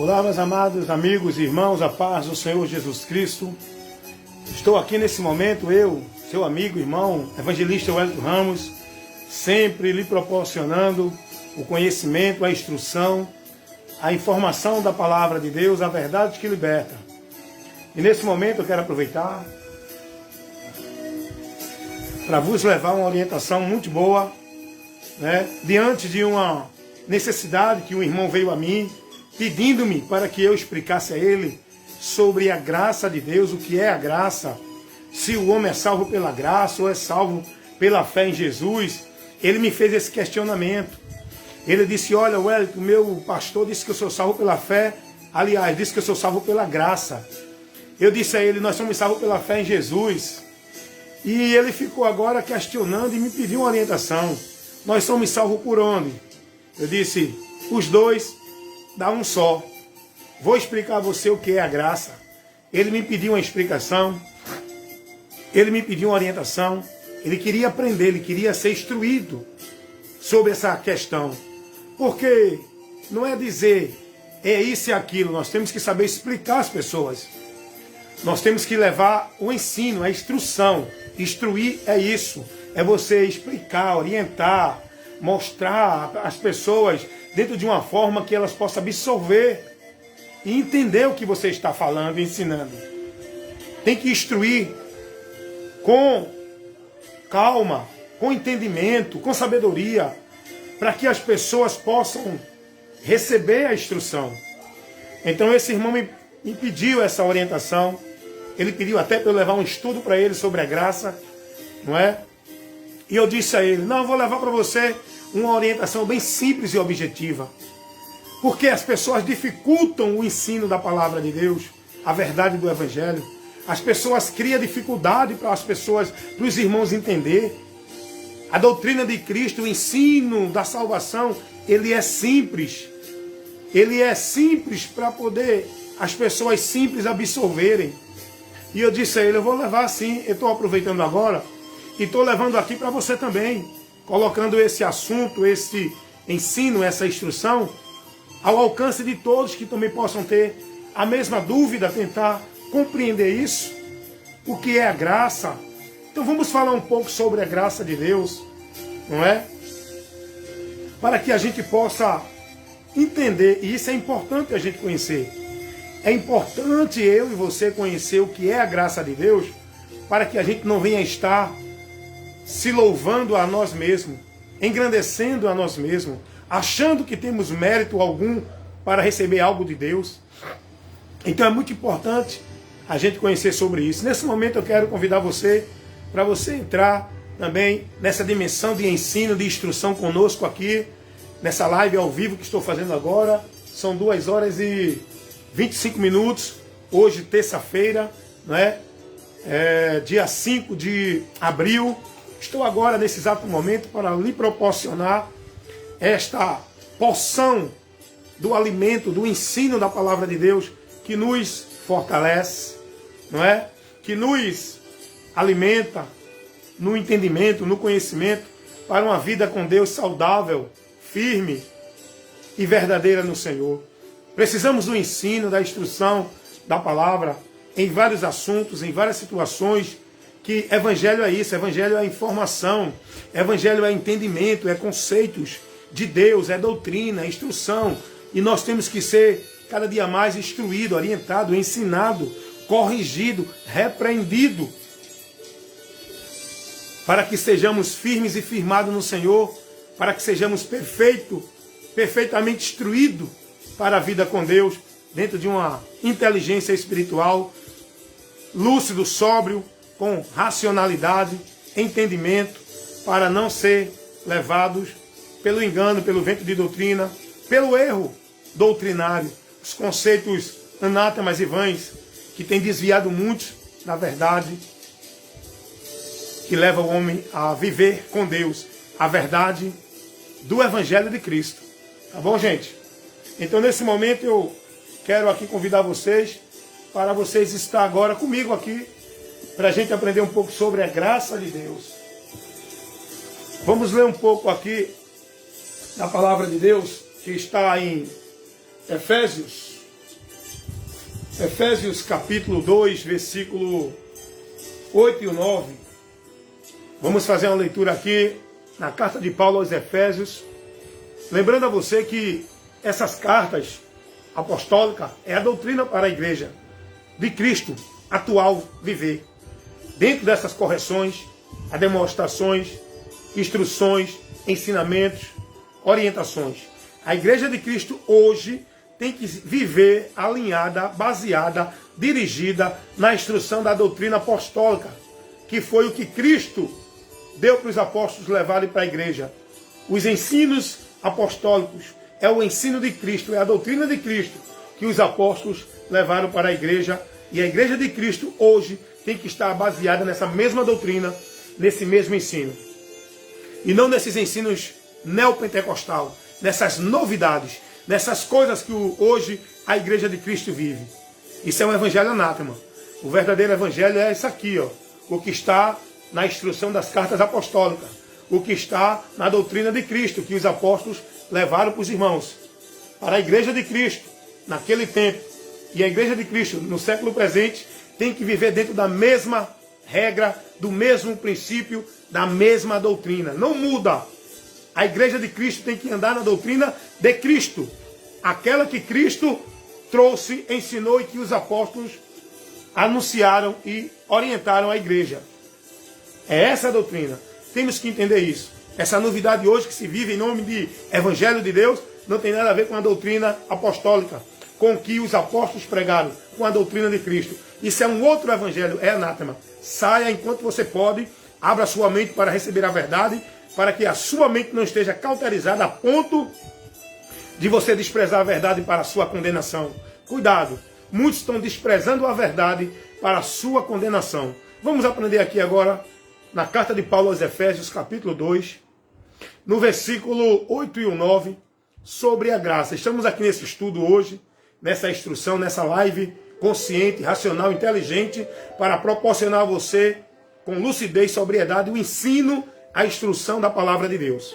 Olá, meus amados amigos e irmãos, a paz do Senhor Jesus Cristo. Estou aqui nesse momento, eu, seu amigo, irmão, evangelista Wellington Ramos, sempre lhe proporcionando o conhecimento, a instrução, a informação da palavra de Deus, a verdade que liberta. E nesse momento eu quero aproveitar para vos levar uma orientação muito boa, diante de uma necessidade que um irmão veio a mim, pedindo-me para que eu explicasse a ele sobre a graça de Deus, o que é a graça, se o homem é salvo pela graça ou é salvo pela fé em Jesus. Ele me fez esse questionamento. Ele disse: olha, Wellington, meu pastor disse que eu sou salvo pela fé, aliás, disse que eu sou salvo pela graça. Eu disse a ele: nós somos salvos pela fé em Jesus. E ele ficou agora questionando e me pediu uma orientação. Nós somos salvos por onde? Eu disse: os dois dá um só. Vou explicar a você o que é a graça. Ele me pediu uma explicação, ele me pediu uma orientação, ele queria aprender, ele queria ser instruído sobre essa questão. Porque não é dizer é isso e aquilo, nós temos que saber explicar às pessoas. Nós temos que levar o ensino, a instrução. Instruir é isso, é você explicar, orientar, mostrar às pessoas dentro de uma forma que elas possam absorver e entender o que você está falando e ensinando. Tem que instruir com calma, com entendimento, com sabedoria, para que as pessoas possam receber a instrução. Então esse irmão me pediu essa orientação. Ele pediu até para eu levar um estudo para ele sobre a graça, não é? E eu disse a ele: não, eu vou levar para você uma orientação bem simples e objetiva. Porque as pessoas dificultam o ensino da palavra de Deus, a verdade do Evangelho. As pessoas criam dificuldade para as pessoas, para os irmãos entender. A doutrina de Cristo, o ensino da salvação, ele é simples. Ele é simples para poder as pessoas simples absorverem. E eu disse a ele: eu vou levar sim, eu estou aproveitando agora e estou levando aqui para você também, colocando esse assunto, esse ensino, essa instrução ao alcance de todos que também possam ter a mesma dúvida, tentar compreender isso, o que é a graça. Então vamos falar um pouco sobre a graça de Deus, não é? Para que a gente possa entender, e isso é importante a gente conhecer. É importante eu e você conhecer o que é a graça de Deus, para que a gente não venha estar se louvando a nós mesmos, engrandecendo a nós mesmos, achando que temos mérito algum para receber algo de Deus. Então é muito importante a gente conhecer sobre isso. Nesse momento eu quero convidar você, para você entrar também nessa dimensão de ensino, de instrução conosco aqui, nessa live ao vivo que estou fazendo agora. São 2 horas e 25 minutos, hoje terça-feira, não é? Dia 5 de abril. Estou agora, nesse exato momento, para lhe proporcionar esta porção do alimento, do ensino da palavra de Deus, que nos fortalece, não é? Que nos alimenta no entendimento, no conhecimento, para uma vida com Deus saudável, firme e verdadeira no Senhor. Precisamos do ensino, da instrução da palavra em vários assuntos, em várias situações. Que evangelho é isso, evangelho é informação, evangelho é entendimento, é conceitos de Deus, é doutrina, é instrução. E nós temos que ser cada dia mais instruído, orientado, ensinado, corrigido, repreendido, para que sejamos firmes e firmados no Senhor, para que sejamos perfeitamente instruídos para a vida com Deus, dentro de uma inteligência espiritual, lúcido, sóbrio, com racionalidade, entendimento, para não ser levados pelo engano, pelo vento de doutrina, pelo erro doutrinário, os conceitos anátemas e vãs, que têm desviado muitos da verdade, que leva o homem a viver com Deus, a verdade do Evangelho de Cristo. Tá bom, gente? Então, nesse momento, eu quero aqui convidar vocês, para vocês estar agora comigo aqui, para a gente aprender um pouco sobre a graça de Deus. Vamos ler um pouco aqui da palavra de Deus, que está em Efésios, Efésios capítulo 2, versículo 8 e 9. Vamos fazer uma leitura aqui na carta de Paulo aos Efésios. Lembrando a você que essas cartas apostólicas é a doutrina para a igreja de Cristo atual viver. Dentro dessas correções, as demonstrações, instruções, ensinamentos, orientações. A igreja de Cristo hoje tem que viver alinhada, baseada, dirigida na instrução da doutrina apostólica, que foi o que Cristo deu para os apóstolos levarem para a igreja. Os ensinos apostólicos é o ensino de Cristo, é a doutrina de Cristo que os apóstolos levaram para a igreja. E a igreja de Cristo hoje tem que estar baseada nessa mesma doutrina, nesse mesmo ensino. E não nesses ensinos neopentecostal, nessas novidades, nessas coisas que hoje a igreja de Cristo vive. Isso é um evangelho anátema. O verdadeiro evangelho é isso aqui, ó, o que está na instrução das cartas apostólicas, o que está na doutrina de Cristo, que os apóstolos levaram para os irmãos. Para a igreja de Cristo, naquele tempo, e a igreja de Cristo, no século presente, tem que viver dentro da mesma regra, do mesmo princípio, da mesma doutrina. Não muda. A igreja de Cristo tem que andar na doutrina de Cristo. Aquela que Cristo trouxe, ensinou e que os apóstolos anunciaram e orientaram a igreja. É essa a doutrina. Temos que entender isso. Essa novidade hoje que se vive em nome de Evangelho de Deus não tem nada a ver com a doutrina apostólica, com o que os apóstolos pregaram, com a doutrina de Cristo. Isso é um outro evangelho, é anátema. Saia enquanto você pode, abra sua mente para receber a verdade, para que a sua mente não esteja cauterizada a ponto de você desprezar a verdade para a sua condenação. Cuidado, muitos estão desprezando a verdade para a sua condenação. Vamos aprender aqui agora, na carta de Paulo aos Efésios, capítulo 2, no versículo 8 e 9, sobre a graça. Estamos aqui nesse estudo hoje, nessa instrução, nessa live consciente, racional, inteligente, para proporcionar a você, com lucidez e sobriedade, o ensino, a instrução da palavra de Deus.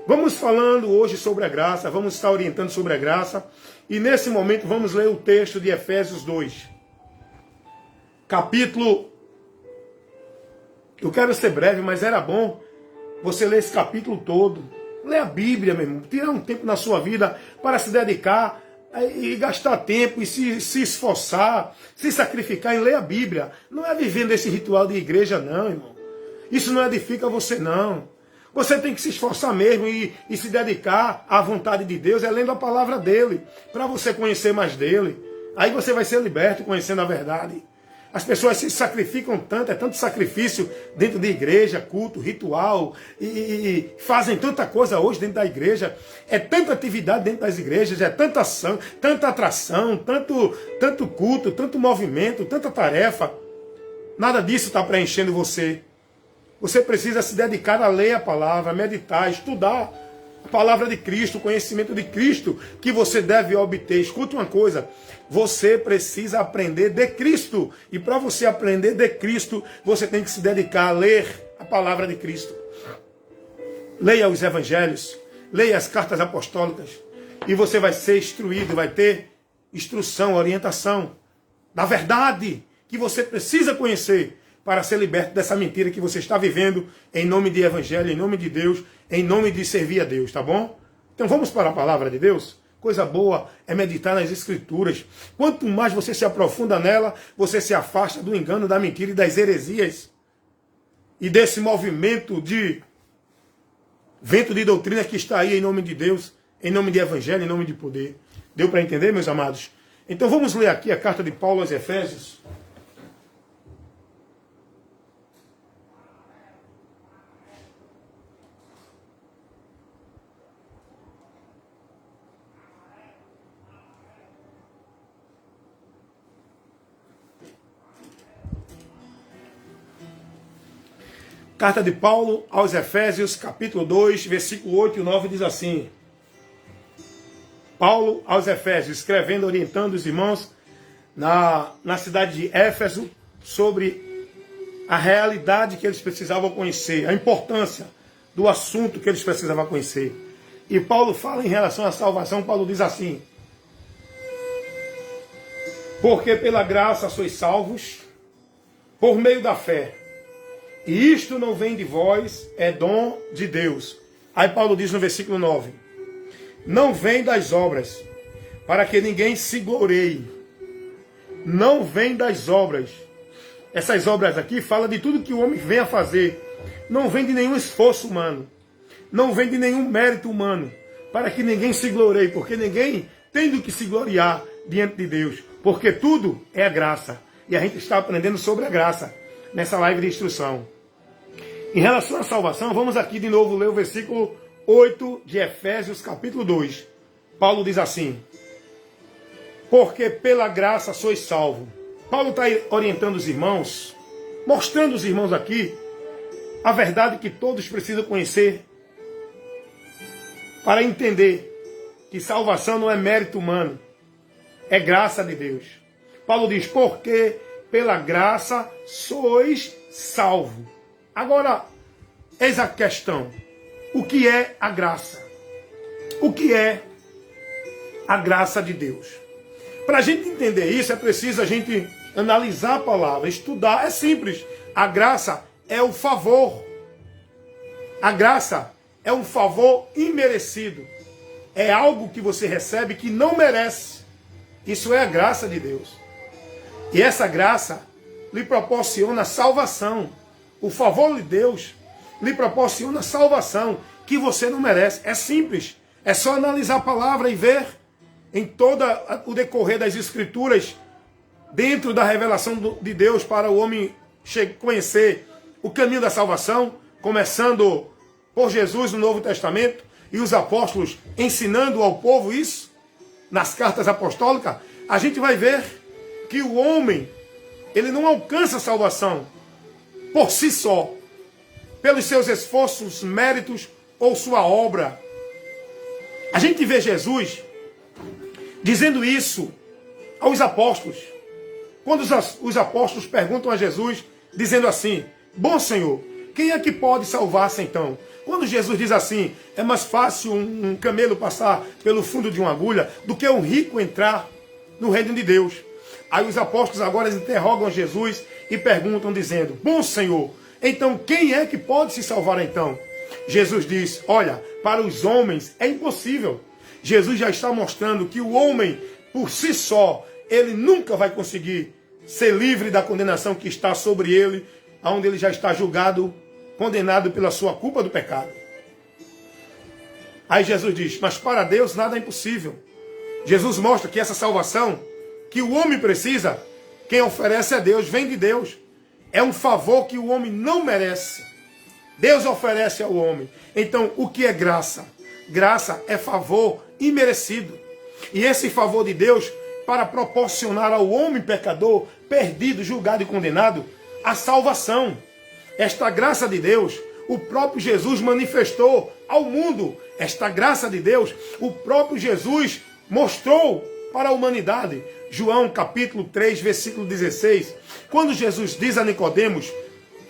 Vamos falando hoje sobre a graça, vamos estar orientando sobre a graça, e nesse momento vamos ler o texto de Efésios 2. Capítulo... Eu quero ser breve, mas era bom você ler esse capítulo todo. Lê a Bíblia, meu irmão. Tira um tempo na sua vida para se dedicar e gastar tempo e se esforçar, se sacrificar em ler a Bíblia. Não é vivendo esse ritual de igreja, não, irmão. Isso não edifica você, não. Você tem que se esforçar mesmo e se dedicar à vontade de Deus, é lendo a palavra dele, para você conhecer mais dele. Aí você vai ser liberto conhecendo a verdade. As pessoas se sacrificam tanto, é tanto sacrifício dentro de igreja, culto, ritual, e fazem tanta coisa hoje dentro da igreja, é tanta atividade dentro das igrejas, é tanta ação, tanta atração, tanto culto, tanto movimento, tanta tarefa. Nada disso está preenchendo você. Você precisa se dedicar a ler a palavra, a meditar, estudar a palavra de Cristo, o conhecimento de Cristo que você deve obter. Escuta uma coisa, você precisa aprender de Cristo. E para você aprender de Cristo, você tem que se dedicar a ler a palavra de Cristo. Leia os evangelhos, leia as cartas apostólicas, e você vai ser instruído, vai ter instrução, orientação da verdade que você precisa conhecer para ser liberto dessa mentira que você está vivendo em nome de evangelho, em nome de Deus, em nome de servir a Deus, tá bom? Então vamos para a palavra de Deus? Coisa boa é meditar nas Escrituras. Quanto mais você se aprofunda nela, você se afasta do engano, da mentira e das heresias. E desse movimento de vento de doutrina que está aí em nome de Deus, em nome de evangelho, em nome de poder. Deu para entender, meus amados? Então vamos ler aqui a carta de Paulo aos Efésios. Carta de Paulo aos Efésios, capítulo 2, versículo 8 e 9, diz assim. Paulo aos Efésios, escrevendo, orientando os irmãos na cidade de Éfeso sobre a realidade que eles precisavam conhecer, a importância do assunto que eles precisavam conhecer. E Paulo fala em relação à salvação, Paulo diz assim: Porque pela graça sois salvos, por meio da fé. E isto não vem de vós, é dom de Deus. Aí Paulo diz no versículo 9: não vem das obras, para que ninguém se glorie. Não vem das obras. Essas obras aqui falam de tudo que o homem vem a fazer. Não vem de nenhum esforço humano. Não vem de nenhum mérito humano, para que ninguém se glorie, porque ninguém tem do que se gloriar diante de Deus, porque tudo é a graça. E a gente está aprendendo sobre a graça nessa live de instrução. Em relação à salvação, vamos aqui de novo ler o versículo 8 de Efésios capítulo 2. Paulo diz assim: porque pela graça sois salvos. Paulo está orientando os irmãos, mostrando os irmãos aqui a verdade que todos precisam conhecer para entender que salvação não é mérito humano, é graça de Deus. Paulo diz, porque pela graça sois salvos. Agora, eis a questão. O que é a graça? O que é a graça de Deus? Para a gente entender isso, é preciso a gente analisar a palavra, estudar. É simples. A graça é o favor. A graça é um favor imerecido. É algo que você recebe que não merece. Isso é a graça de Deus. E essa graça lhe proporciona salvação. O favor de Deus lhe proporciona salvação que você não merece. É simples. É só analisar a palavra e ver em todo o decorrer das Escrituras, dentro da revelação de Deus para o homem conhecer o caminho da salvação, começando por Jesus no Novo Testamento e os apóstolos ensinando ao povo isso, nas cartas apostólicas, a gente vai ver que o homem, ele não alcança a salvação por si só, pelos seus esforços, méritos ou sua obra. A gente vê Jesus dizendo isso aos apóstolos. Quando os apóstolos perguntam a Jesus, dizendo assim, bom Senhor, quem é que pode salvar-se então? Quando Jesus diz assim, é mais fácil um camelo passar pelo fundo de uma agulha do que um rico entrar no reino de Deus. Aí os apóstolos agora interrogam Jesus e perguntam dizendo, bom Senhor, então quem é que pode se salvar então? Jesus diz, olha, para os homens é impossível. Jesus já está mostrando que o homem, por si só, ele nunca vai conseguir ser livre da condenação que está sobre ele, onde ele já está julgado, condenado pela sua culpa do pecado. Aí Jesus diz, mas para Deus nada é impossível. Jesus mostra que essa salvação que o homem precisa, quem oferece é Deus, vem de Deus. É um favor que o homem não merece. Deus oferece ao homem. Então, o que é graça? Graça é favor imerecido. E esse favor de Deus, para proporcionar ao homem pecador, perdido, julgado e condenado, a salvação. Esta graça de Deus, o próprio Jesus manifestou ao mundo. Esta graça de Deus, o próprio Jesus mostrou para a humanidade. João capítulo 3, versículo 16. Quando Jesus diz a Nicodemos,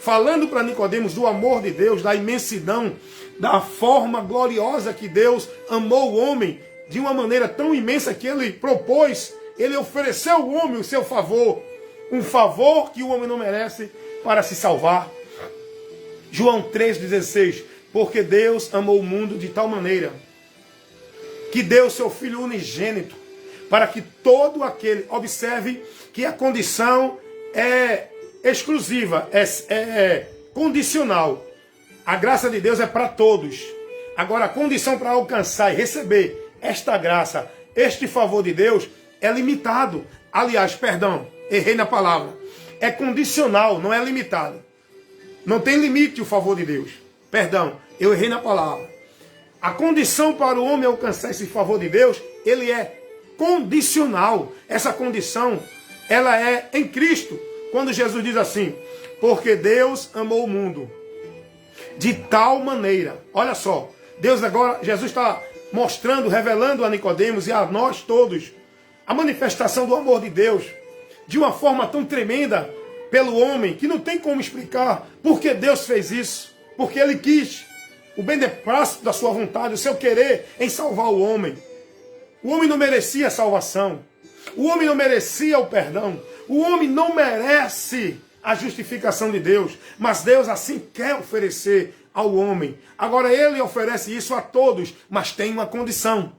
falando para Nicodemos do amor de Deus, da imensidão, da forma gloriosa que Deus amou o homem, de uma maneira tão imensa que ele propôs, ele ofereceu ao homem o seu favor, um favor que o homem não merece para se salvar. João 3,16, porque Deus amou o mundo de tal maneira que deu seu Filho unigênito, para que todo aquele, observe que a condição é exclusiva, é condicional. A graça de Deus é para todos. Agora, a condição para alcançar e receber esta graça, este favor de Deus, é limitado. Aliás, perdão, errei na palavra. É condicional, não é limitado. Não tem limite o favor de Deus. Perdão, eu errei na palavra. A condição para o homem alcançar esse favor de Deus, ele é condicional. Essa condição, ela é em Cristo. Quando Jesus diz assim, porque Deus amou o mundo de tal maneira. Olha só, Deus agora, Jesus está mostrando, revelando a Nicodemos e a nós todos a manifestação do amor de Deus de uma forma tão tremenda pelo homem que não tem como explicar por que Deus fez isso. Porque Ele quis o beneplácito da sua vontade, o seu querer em salvar o homem. O homem não merecia salvação. O homem não merecia o perdão. O homem não merece a justificação de Deus. Mas Deus assim quer oferecer ao homem. Agora ele oferece isso a todos, mas tem uma condição.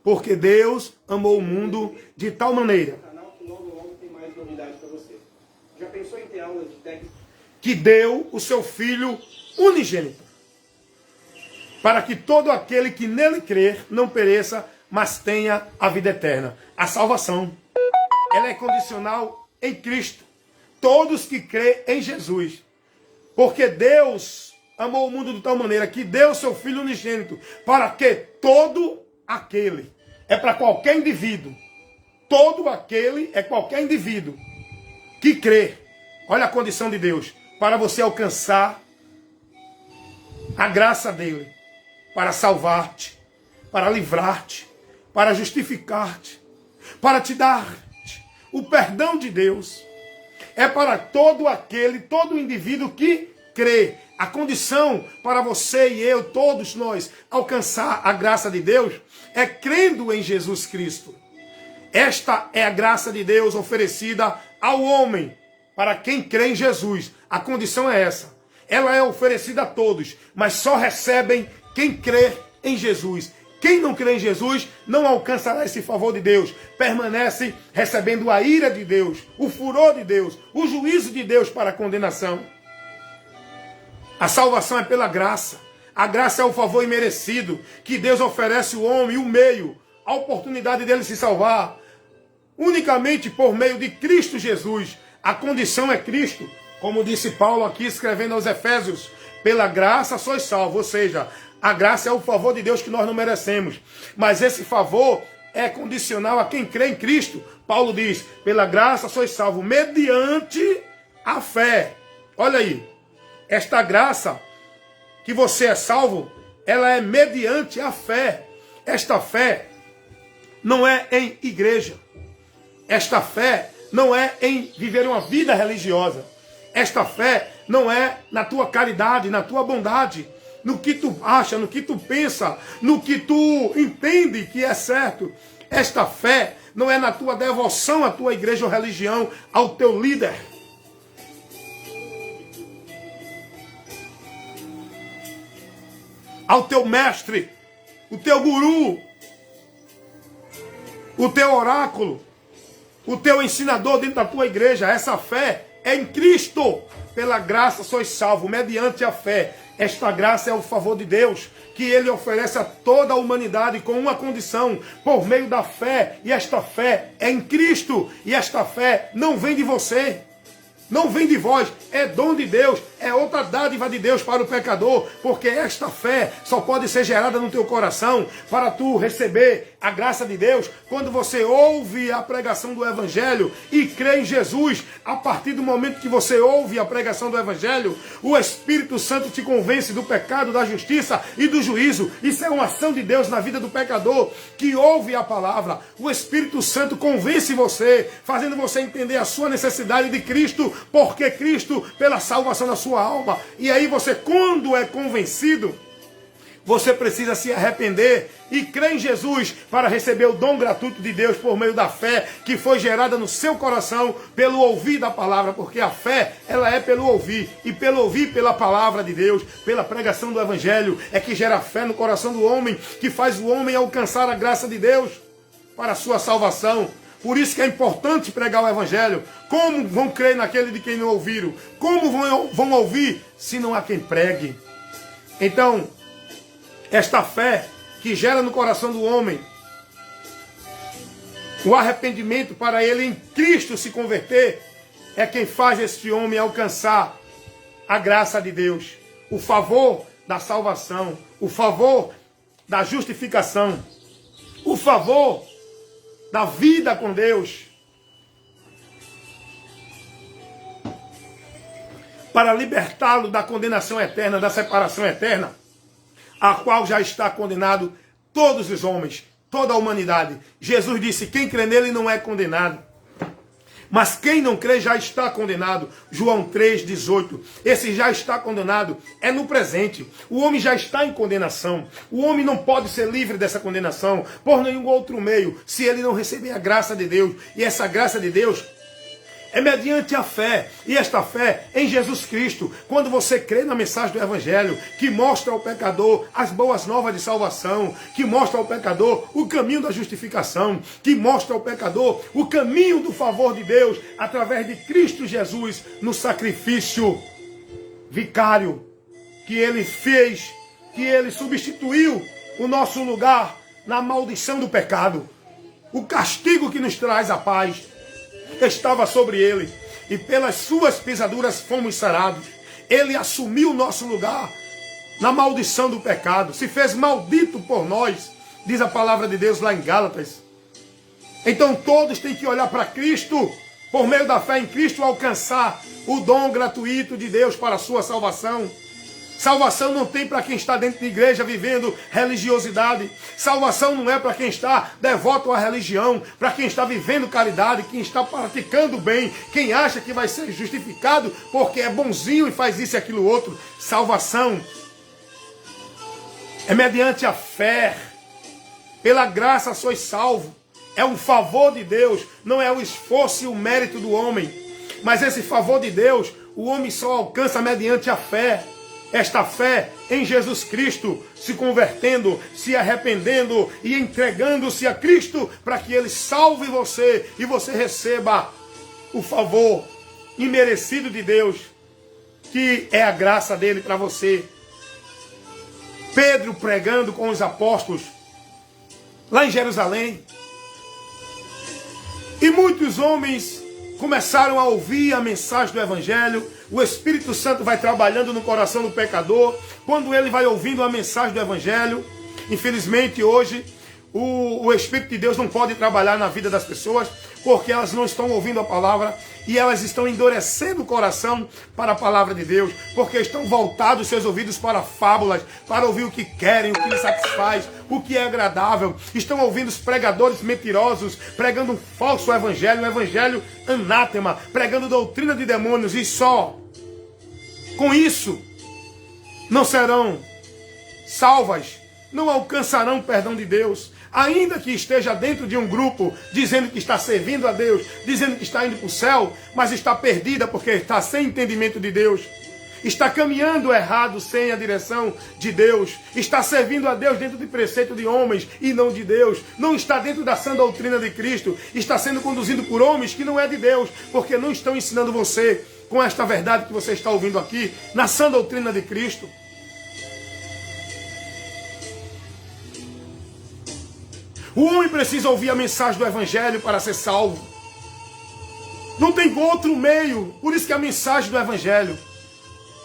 Porque Deus amou o mundo de tal maneira que deu o seu Filho unigênito, para que todo aquele que nele crer não pereça, mas tenha a vida eterna. A salvação, ela é condicional em Cristo. Todos que crêem em Jesus. Porque Deus amou o mundo de tal maneira que deu o seu Filho unigênito, para que todo aquele, é para qualquer indivíduo, todo aquele é qualquer indivíduo que crê. Olha a condição de Deus, para você alcançar a graça dele, para salvar-te, para livrar-te, para justificar-te, para te dar o perdão de Deus. É para todo aquele, todo indivíduo que crê. A condição para você e eu, todos nós, alcançar a graça de Deus é crendo em Jesus Cristo. Esta é a graça de Deus oferecida ao homem, para quem crê em Jesus. A condição é essa. Ela é oferecida a todos, mas só recebem quem crê em Jesus. Quem não crê em Jesus não alcançará esse favor de Deus. Permanece recebendo a ira de Deus, o furor de Deus, o juízo de Deus para a condenação. A salvação é pela graça. A graça é o favor imerecido que Deus oferece ao homem, o meio, a oportunidade dele se salvar. Unicamente por meio de Cristo Jesus. A condição é Cristo. Como disse Paulo aqui escrevendo aos Efésios, pela graça sois salvos. Ou seja, a graça é o favor de Deus que nós não merecemos. Mas esse favor é condicional a quem crê em Cristo. Paulo diz, pela graça sois salvos, mediante a fé. Olha aí, esta graça que você é salvo, ela é mediante a fé. Esta fé não é em igreja. Esta fé não é em viver uma vida religiosa. Esta fé não é na tua caridade, na tua bondade, no que tu acha, no que tu pensa, no que tu entende que é certo. Esta fé não é na tua devoção à tua igreja ou religião, ao teu líder. Ao teu mestre, o teu guru, o teu oráculo, o teu ensinador dentro da tua igreja. Essa fé é em Cristo. Pela graça sois salvos, mediante a fé. Esta graça é o favor de Deus, que Ele oferece a toda a humanidade com uma condição, por meio da fé. E esta fé é em Cristo. E esta fé não vem de você, não vem de vós, é dom de Deus, é outra dádiva de Deus para o pecador, porque esta fé só pode ser gerada no teu coração para tu receber a graça de Deus quando você ouve a pregação do Evangelho e crê em Jesus. A partir do momento que você ouve a pregação do Evangelho, o Espírito Santo te convence do pecado, da justiça e do juízo. Isso é uma ação de Deus na vida do pecador que ouve a palavra. O Espírito Santo convence você, fazendo você entender a sua necessidade de Cristo, porque Cristo, pela salvação da sua alma. E aí você, quando é convencido, você precisa se arrepender e crer em Jesus para receber o dom gratuito de Deus por meio da fé que foi gerada no seu coração pelo ouvir da palavra, porque a fé, ela é pelo ouvir, e pelo ouvir pela palavra de Deus, pela pregação do Evangelho, é que gera fé no coração do homem, que faz o homem alcançar a graça de Deus para a sua salvação. Por isso que é importante pregar o Evangelho. Como vão crer naquele de quem não ouviram? Como vão ouvir se não há quem pregue? Então, esta fé que gera no coração do homem o arrependimento para ele em Cristo se converter, é quem faz este homem alcançar a graça de Deus, o favor da salvação, o favor da justificação, o favor da vida com Deus, para libertá-lo da condenação eterna, da separação eterna, a qual já está condenado todos os homens, toda a humanidade. Jesus disse, quem crê nele não é condenado. Mas quem não crê já está condenado. João 3,18. Esse já está condenado é no presente. O homem já está em condenação. O homem não pode ser livre dessa condenação por nenhum outro meio, se ele não receber a graça de Deus. E essa graça de Deus é mediante a fé, e esta fé em Jesus Cristo. Quando você crê na mensagem do Evangelho, que mostra ao pecador as boas novas de salvação, que mostra ao pecador o caminho da justificação, que mostra ao pecador o caminho do favor de Deus, através de Cristo Jesus, no sacrifício vicário que Ele fez, que Ele substituiu o nosso lugar na maldição do pecado. O castigo que nos traz a paz estava sobre ele, e pelas suas pisaduras fomos sarados. Ele assumiu o nosso lugar na maldição do pecado, se fez maldito por nós, diz a palavra de Deus lá em Gálatas. Então todos têm que olhar para Cristo, por meio da fé em Cristo, alcançar o dom gratuito de Deus para a sua salvação. Salvação não tem para quem está dentro de igreja vivendo religiosidade. Salvação não é para quem está devoto à religião, para quem está vivendo caridade, quem está praticando bem, quem acha que vai ser justificado porque é bonzinho e faz isso e aquilo outro. Salvação é mediante a fé. Pela graça sois salvos. É um favor de Deus, não é o esforço e o mérito do homem. Mas esse favor de Deus, o homem só alcança mediante a fé. Esta fé em Jesus Cristo, se convertendo, se arrependendo e entregando-se a Cristo para que Ele salve você e você receba o favor imerecido de Deus, que é a graça dele para você. Pedro pregando com os apóstolos lá em Jerusalém, e muitos homens começaram a ouvir a mensagem do Evangelho. O Espírito Santo vai trabalhando no coração do pecador, quando ele vai ouvindo a mensagem do Evangelho. Infelizmente hoje o Espírito de Deus não pode trabalhar na vida das pessoas, porque elas não estão ouvindo a palavra, e elas estão endurecendo o coração para a palavra de Deus, porque estão voltados seus ouvidos para fábulas, para ouvir o que querem, o que lhes satisfaz, o que é agradável. Estão ouvindo os pregadores mentirosos, pregando um falso evangelho, um evangelho anátema, pregando doutrina de demônios, e só com isso não serão salvas, não alcançarão o perdão de Deus. Ainda que esteja dentro de um grupo, dizendo que está servindo a Deus, dizendo que está indo para o céu, mas está perdida porque está sem entendimento de Deus. Está caminhando errado, sem a direção de Deus. Está servindo a Deus dentro de preceito de homens e não de Deus. Não está dentro da sã doutrina de Cristo. Está sendo conduzido por homens que não é de Deus, porque não estão ensinando você com esta verdade que você está ouvindo aqui, na sã doutrina de Cristo. O homem precisa ouvir a mensagem do Evangelho para ser salvo. Não tem outro meio. Por isso que a mensagem do Evangelho,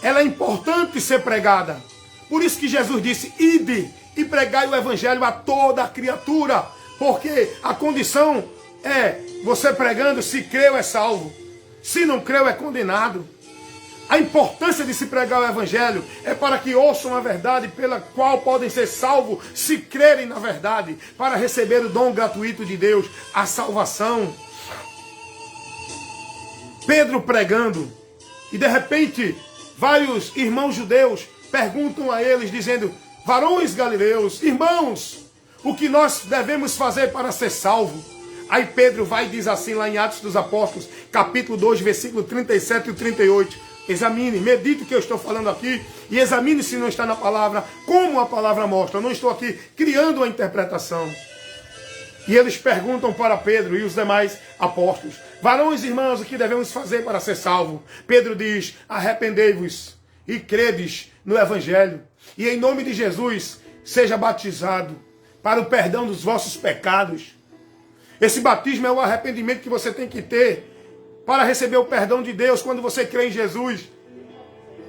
ela é importante ser pregada. Por isso que Jesus disse: ide e pregai o Evangelho a toda a criatura. Porque a condição é, você pregando, se creu é salvo. Se não creu é condenado. A importância de se pregar o Evangelho é para que ouçam a verdade pela qual podem ser salvos se crerem na verdade, para receber o dom gratuito de Deus, a salvação. Pedro pregando, e de repente vários irmãos judeus perguntam a eles dizendo: varões galileus, irmãos, o que nós devemos fazer para ser salvo? Aí Pedro vai e diz assim lá em Atos dos Apóstolos, capítulo 2, versículo 37 e 38. Examine, medite o que eu estou falando aqui e examine se não está na palavra, como a palavra mostra. Eu não estou aqui criando uma interpretação. E eles perguntam para Pedro e os demais apóstolos: varões e irmãos, o que devemos fazer para ser salvo? Pedro diz: arrependei-vos e credes no Evangelho, e em nome de Jesus seja batizado para o perdão dos vossos pecados. Esse batismo é o arrependimento que você tem que ter para receber o perdão de Deus quando você crê em Jesus.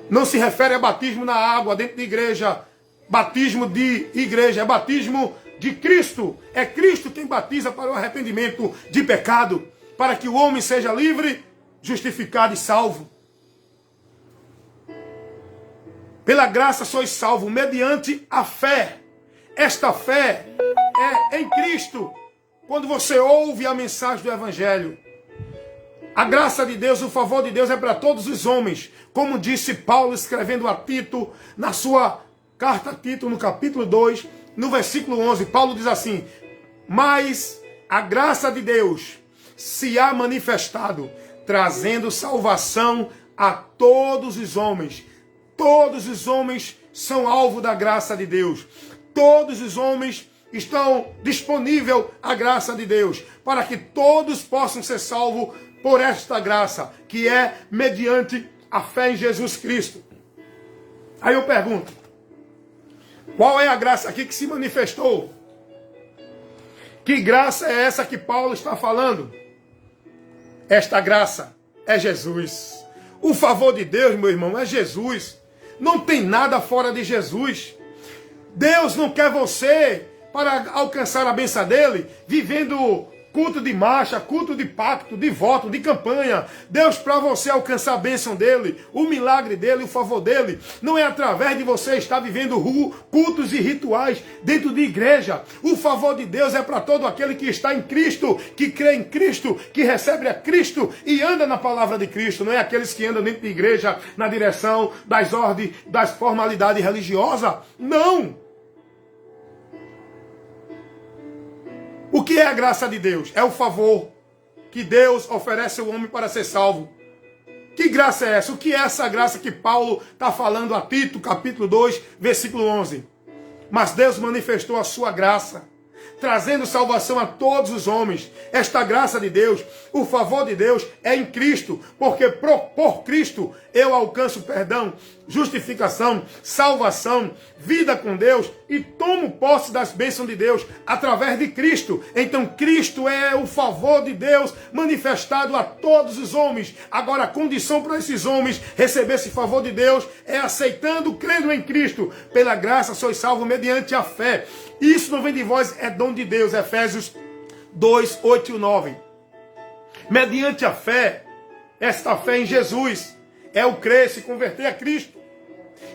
Não se refere a batismo na água dentro de igreja, batismo de igreja, é batismo de Cristo. É Cristo quem batiza para o arrependimento de pecado, para que o homem seja livre, justificado e salvo. Pela graça sois salvos mediante a fé. Esta fé é em Cristo. Quando você ouve a mensagem do Evangelho, A graça de Deus, o favor de Deus é para todos os homens. Como disse Paulo escrevendo a Tito, na sua carta a Tito, no capítulo 2, no versículo 11, Paulo diz assim: mas a graça de Deus se há manifestado, trazendo salvação a todos os homens. Todos os homens são alvo da graça de Deus. Todos os homens estão disponíveis à graça de Deus, para que todos possam ser salvos por esta graça, que é mediante a fé em Jesus Cristo. Aí eu pergunto, qual é a graça aqui que se manifestou? Que graça é essa que Paulo está falando? Esta graça é Jesus. O favor de Deus, meu irmão, é Jesus. Não tem nada fora de Jesus. Deus não quer você para alcançar a bênção dele, vivendo culto de marcha, culto de pacto, de voto, de campanha. Deus, para você alcançar a bênção dele, o milagre dele, o favor dele, não é através de você estar vivendo cultos e rituais dentro de igreja. O favor de Deus é para todo aquele que está em Cristo, que crê em Cristo, que recebe a Cristo e anda na palavra de Cristo. Não é aqueles que andam dentro de igreja na direção das ordens, das formalidades religiosas. Não! O que é a graça de Deus? É o favor que Deus oferece ao homem para ser salvo. Que graça é essa? O que é essa graça que Paulo está falando a Tito, capítulo 2, versículo 11? Mas Deus manifestou a sua graça, trazendo salvação a todos os homens. Esta graça de Deus, o favor de Deus é em Cristo, porque por Cristo eu alcanço perdão, justificação, salvação, vida com Deus e tomo posse das bênçãos de Deus através de Cristo. Então Cristo é o favor de Deus manifestado a todos os homens. Agora a condição para esses homens receber esse favor de Deus é aceitando, crendo em Cristo. Pela graça sois salvos mediante a fé. Isso não vem de vós, é dom de Deus. Efésios 2, 8 e 9. Mediante a fé, esta fé em Jesus é o crer, se converter a Cristo.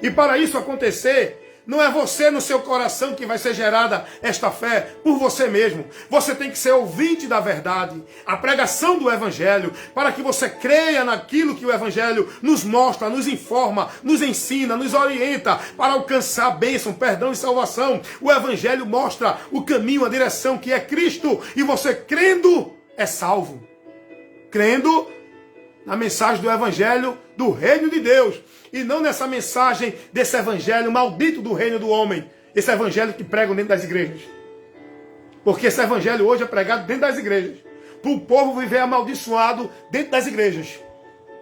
E para isso acontecer, não é você no seu coração que vai ser gerada esta fé por você mesmo. Você tem que ser ouvinte da verdade, a pregação do Evangelho, para que você creia naquilo que o Evangelho nos mostra, nos informa, nos ensina, nos orienta para alcançar bênção, perdão e salvação. O Evangelho mostra o caminho, a direção que é Cristo, e você crendo é salvo. Crendo na mensagem do Evangelho do reino de Deus. E não nessa mensagem desse evangelho maldito do reino do homem. Esse evangelho que pregam dentro das igrejas. Porque esse evangelho hoje é pregado dentro das igrejas. Para o povo viver amaldiçoado dentro das igrejas.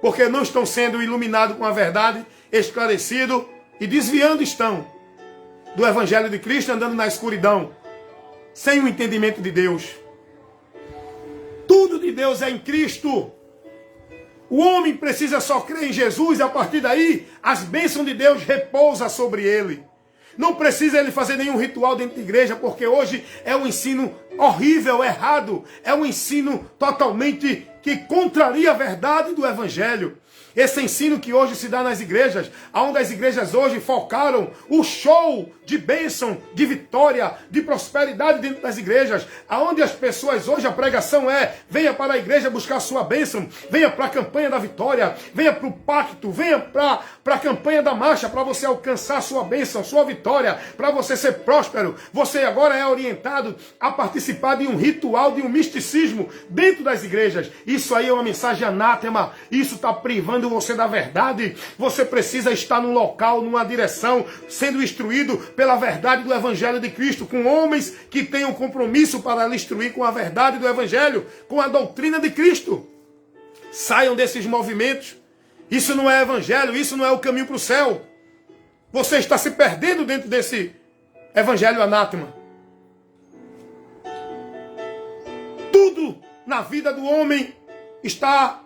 Porque não estão sendo iluminados com a verdade, esclarecidos e desviando estão do evangelho de Cristo, andando na escuridão. Sem o entendimento de Deus. Tudo de Deus é em Cristo. O homem precisa só crer em Jesus e a partir daí as bênçãos de Deus repousam sobre ele. Não precisa ele fazer nenhum ritual dentro da igreja, porque hoje é um ensino horrível, errado. É um ensino totalmente que contraria a verdade do Evangelho. Esse ensino que hoje se dá nas igrejas, onde as igrejas hoje focaram o show de bênção, de vitória, de prosperidade dentro das igrejas, onde as pessoas hoje, a pregação é, venha para a igreja buscar a sua bênção, venha para a campanha da vitória, venha para o pacto, venha para a campanha da marcha, para você alcançar a sua bênção, sua vitória, para você ser próspero. Você agora é orientado a participar de um ritual, de um misticismo dentro das igrejas. Isso aí é uma mensagem anátema, isso está privando você da verdade. Você precisa estar num local, numa direção, sendo instruído pela verdade do Evangelho de Cristo, com homens que tenham compromisso para lhe instruir com a verdade do Evangelho, com a doutrina de Cristo. Saiam desses movimentos. Isso não é Evangelho, isso não é o caminho para o céu. Você está se perdendo dentro desse Evangelho anátema. Tudo na vida do homem está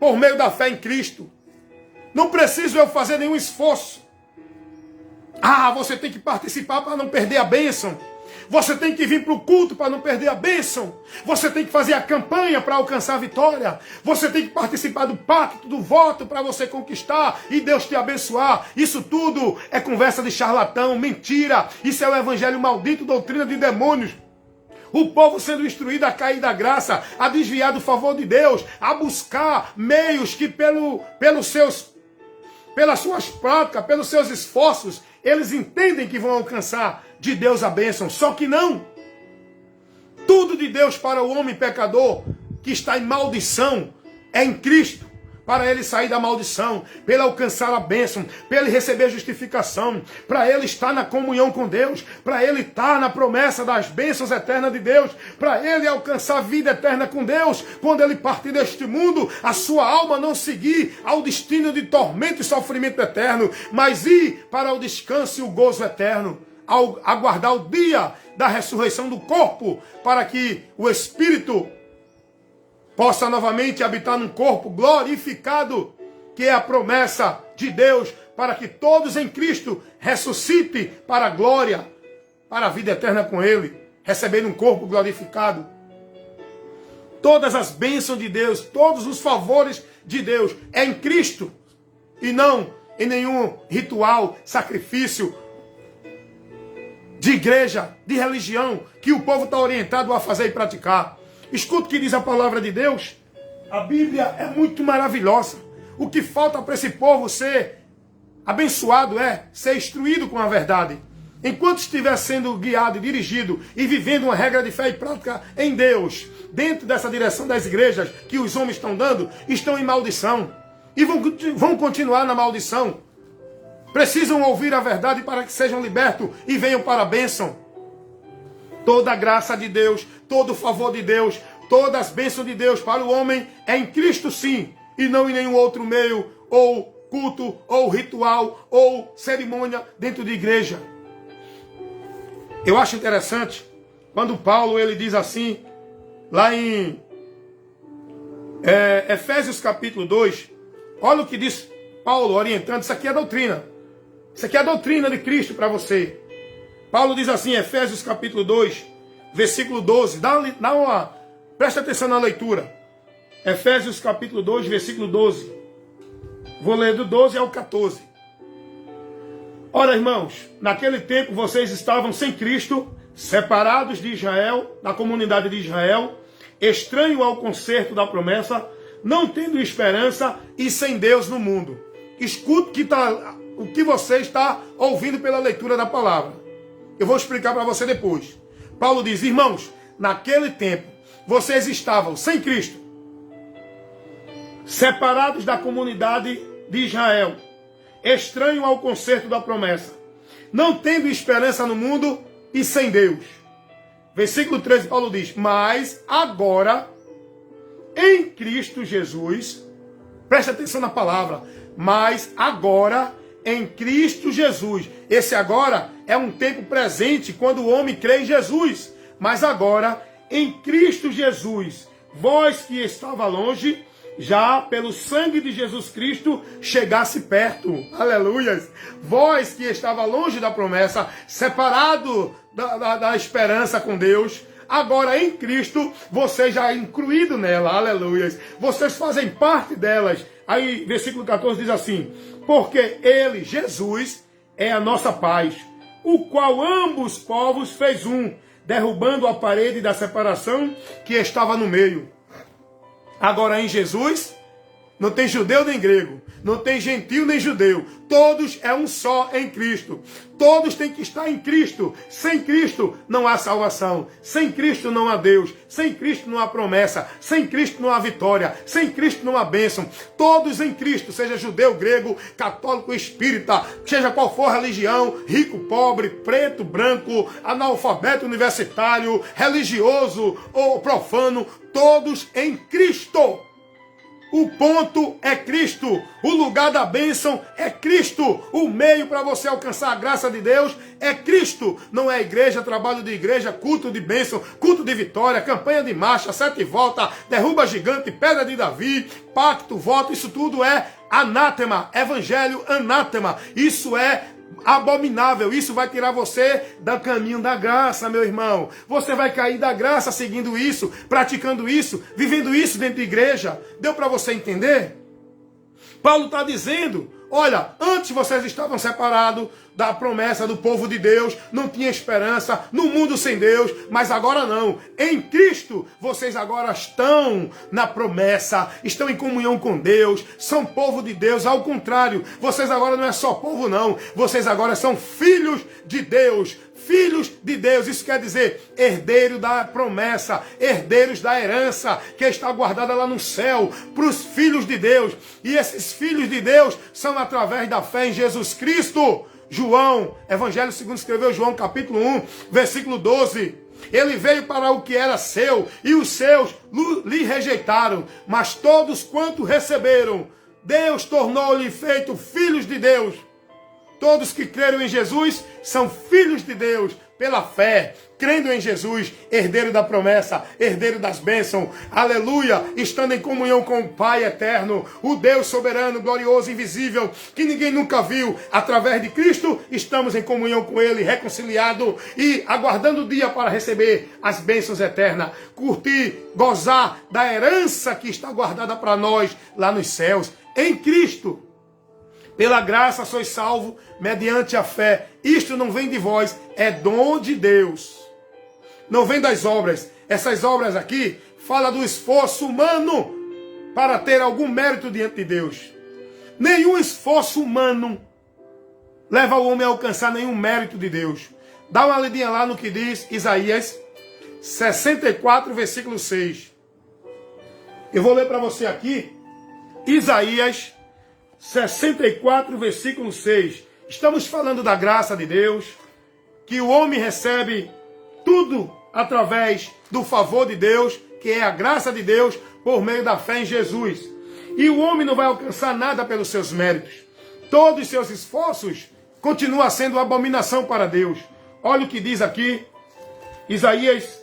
por meio da fé em Cristo. Não preciso eu fazer nenhum esforço. Você tem que participar para não perder a bênção. Você tem que vir para o culto para não perder a bênção. Você tem que fazer a campanha para alcançar a vitória. Você tem que participar do pacto, do voto para você conquistar e Deus te abençoar. Isso tudo é conversa de charlatão, mentira. Isso é o evangelho maldito, doutrina de demônios. o povo sendo instruído a cair da graça, a desviar do favor de Deus, a buscar meios que pelas suas práticas, pelos seus esforços, eles entendem que vão alcançar de Deus a bênção. Só que não. Tudo de Deus para o homem pecador que está em maldição é em Cristo. Para ele sair da maldição, para ele alcançar a bênção, para ele receber justificação, para ele estar na comunhão com Deus, para ele estar na promessa das bênçãos eternas de Deus, para ele alcançar a vida eterna com Deus, quando ele partir deste mundo, a sua alma não seguir ao destino de tormento e sofrimento eterno, mas ir para o descanso e o gozo eterno, ao aguardar o dia da ressurreição do corpo, para que o Espírito possa novamente habitar num corpo glorificado, que é a promessa de Deus, para que todos em Cristo ressuscitem para a glória, para a vida eterna com Ele, recebendo um corpo glorificado. Todas as bênçãos de Deus, todos os favores de Deus é em Cristo, e não em nenhum ritual, sacrifício de igreja, de religião, que o povo está orientado a fazer e praticar. Escuta o que diz a palavra de Deus. A Bíblia é muito maravilhosa. O que falta para esse povo ser abençoado é ser instruído com a verdade. Enquanto estiver sendo guiado, dirigido e vivendo uma regra de fé e prática em Deus, dentro dessa direção das igrejas que os homens estão dando, estão em maldição. E vão continuar na maldição. Precisam ouvir a verdade para que sejam libertos e venham para a bênção. Toda a graça de Deus, todo o favor de Deus, todas as bênçãos de Deus para o homem é em Cristo sim, e não em nenhum outro meio, ou culto, ou ritual, ou cerimônia dentro de igreja. Eu acho interessante, quando Paulo ele diz assim, lá em Efésios capítulo 2, olha o que diz Paulo orientando, isso aqui é doutrina. Isso aqui é a doutrina de Cristo para você. Paulo diz assim, Efésios capítulo 2, versículo 12. Presta atenção na leitura. Efésios capítulo 2, versículo 12. Vou ler do 12 ao 14. Ora, irmãos, naquele tempo vocês estavam sem Cristo, separados de Israel, da comunidade de Israel, estranho ao concerto da promessa, não tendo esperança e sem Deus no mundo. Escute o que você está ouvindo pela leitura da palavra. Eu vou explicar para você depois. Paulo diz, irmãos, naquele tempo, vocês estavam sem Cristo, separados da comunidade de Israel, estranho ao concerto da promessa, não tendo esperança no mundo e sem Deus. Versículo 13, Paulo diz, mas agora, em Cristo Jesus, preste atenção na palavra, mas agora, em Cristo Jesus. Esse agora é um tempo presente quando o homem crê em Jesus. Mas agora, em Cristo Jesus, vós que estava longe, já pelo sangue de Jesus Cristo chegasse perto. Aleluias! Vós que estava longe da promessa, separado da esperança com Deus, agora em Cristo, vocês já incluído nela. Aleluias! Vocês fazem parte delas. Aí, versículo 14 diz assim, porque ele, Jesus, é a nossa paz, o qual ambos povos fez um, derrubando a parede da separação que estava no meio. Agora em Jesus, não tem judeu nem grego, não tem gentil nem judeu, todos é um só em Cristo. Todos têm que estar em Cristo. Sem Cristo não há salvação. Sem Cristo não há Deus. Sem Cristo não há promessa. Sem Cristo não há vitória. Sem Cristo não há bênção. Todos em Cristo, seja judeu, grego, católico, espírita, seja qual for a religião, rico, pobre, preto, branco, analfabeto, universitário, religioso ou profano, todos em Cristo. O ponto é Cristo, o lugar da bênção é Cristo, o meio para você alcançar a graça de Deus é Cristo. Não é igreja, trabalho de igreja, culto de bênção, culto de vitória, campanha de marcha, 7 volta, derruba gigante, pedra de Davi, pacto, voto, isso tudo é anátema, evangelho anátema, isso é abominável, isso vai tirar você do caminho da graça, meu irmão. Você vai cair da graça seguindo isso, praticando isso, vivendo isso dentro da igreja. Deu para você entender? Paulo está dizendo, Olha, antes vocês estavam separados da promessa do povo de Deus, não tinha esperança, no mundo sem Deus, mas agora não. Em Cristo, vocês agora estão na promessa, estão em comunhão com Deus, são povo de Deus. Ao contrário, vocês agora não é só povo não, vocês agora são filhos de Deus. Filhos de Deus, isso quer dizer herdeiro da promessa, herdeiros da herança que está guardada lá no céu para os filhos de Deus. E esses filhos de Deus são através da fé em Jesus Cristo. João, Evangelho segundo escreveu João, capítulo 1, versículo 12. Ele veio para o que era seu, e os seus lhe rejeitaram. Mas todos quanto receberam, Deus tornou-lhe feito filhos de Deus. Todos que creram em Jesus são filhos de Deus pela fé, crendo em Jesus, herdeiro da promessa, herdeiro das bênçãos, aleluia, estando em comunhão com o Pai eterno, o Deus soberano, glorioso, invisível, que ninguém nunca viu. Através de Cristo, estamos em comunhão com Ele, reconciliado e aguardando o dia para receber as bênçãos eternas, curtir, gozar da herança que está guardada para nós lá nos céus, em Cristo. Pela graça sois salvos, mediante a fé. Isto não vem de vós, é dom de Deus. Não vem das obras. Essas obras aqui falam do esforço humano para ter algum mérito diante de Deus. Nenhum esforço humano leva o homem a alcançar nenhum mérito de Deus. Dá uma lidinha lá no que diz Isaías 64, versículo 6. Eu vou ler para você aqui, Isaías 64, versículo 6. Estamos falando da graça de Deus, que o homem recebe tudo através do favor de Deus, que é a graça de Deus por meio da fé em Jesus. E o homem não vai alcançar nada pelos seus méritos. Todos os seus esforços continuam sendo abominação para Deus. Olha o que diz aqui, Isaías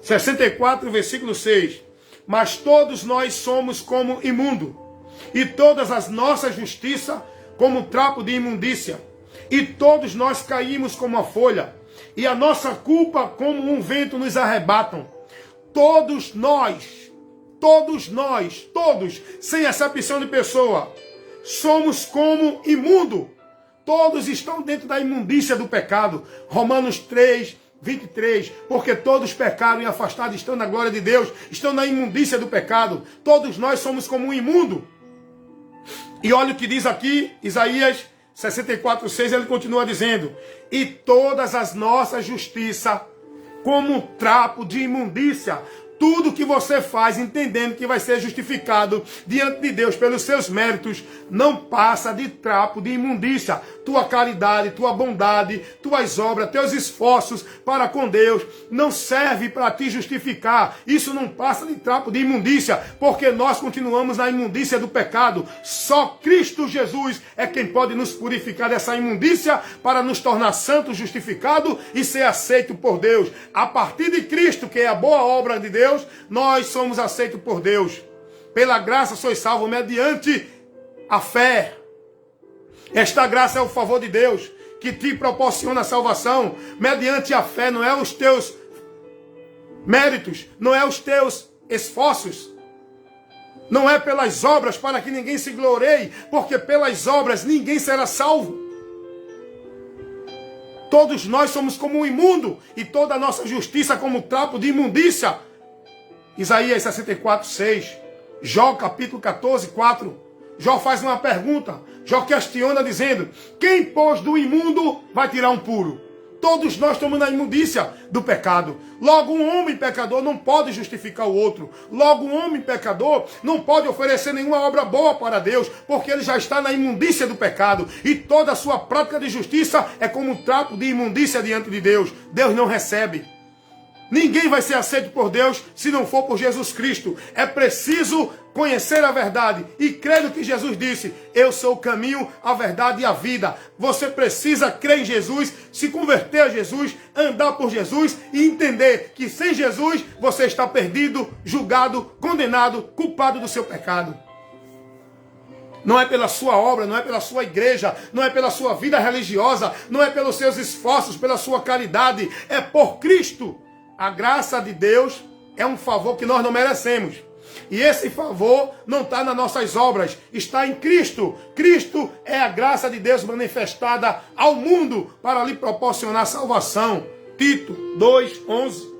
64, versículo 6. Mas todos nós somos como imundo, e todas as nossas justiças como trapo de imundícia. E todos nós caímos como a folha, e a nossa culpa como um vento nos arrebatam. Todos nós, sem exceção de pessoa, somos como imundo. Todos estão dentro da imundícia do pecado. Romanos 3, 23, porque todos pecaram e afastados estão da glória de Deus, estão na imundícia do pecado. Todos nós somos como um imundo. E olha o que diz aqui, Isaías 64, 6, ele continua dizendo: e todas as nossas justiças como trapo de imundícia. Tudo que você faz entendendo que vai ser justificado diante de Deus pelos seus méritos, não passa de trapo de imundícia. Tua caridade, tua bondade, tuas obras, teus esforços para com Deus não serve para te justificar. Isso não passa de trapo de imundícia, porque nós continuamos na imundícia do pecado. Só Cristo Jesus é quem pode nos purificar dessa imundícia para nos tornar santos, justificados e ser aceito por Deus. A partir de Cristo, que é a boa obra de Deus, nós somos aceitos por Deus. Pela graça sois salvos mediante a fé. Esta graça é o favor de Deus que te proporciona a salvação mediante a fé. Não é os teus méritos, não é os teus esforços, não é pelas obras para que ninguém se glorie, porque pelas obras ninguém será salvo. Todos nós somos como um imundo e toda a nossa justiça como trapo de imundícia. Isaías 64, 6. Jó capítulo 14, 4. Jó faz uma pergunta. Jó questiona dizendo: quem, pois, do imundo vai tirar um puro? Todos nós estamos na imundícia do pecado. Logo, um homem pecador não pode justificar o outro. Logo, um homem pecador não pode oferecer nenhuma obra boa para Deus, porque ele já está na imundícia do pecado. E toda a sua prática de justiça é como um trapo de imundícia diante de Deus. Deus não recebe. Ninguém vai ser aceito por Deus se não for por Jesus Cristo. É preciso conhecer a verdade e crer no que Jesus disse: eu sou o caminho, a verdade e a vida. Você precisa crer em Jesus, se converter a Jesus, andar por Jesus e entender que sem Jesus você está perdido, julgado, condenado, culpado do seu pecado. Não é pela sua obra, não é pela sua igreja, não é pela sua vida religiosa, não é pelos seus esforços, pela sua caridade, é por Cristo. A graça de Deus é um favor que nós não merecemos. E esse favor não está nas nossas obras, está em Cristo. Cristo é a graça de Deus manifestada ao mundo para lhe proporcionar salvação. Tito 2:11.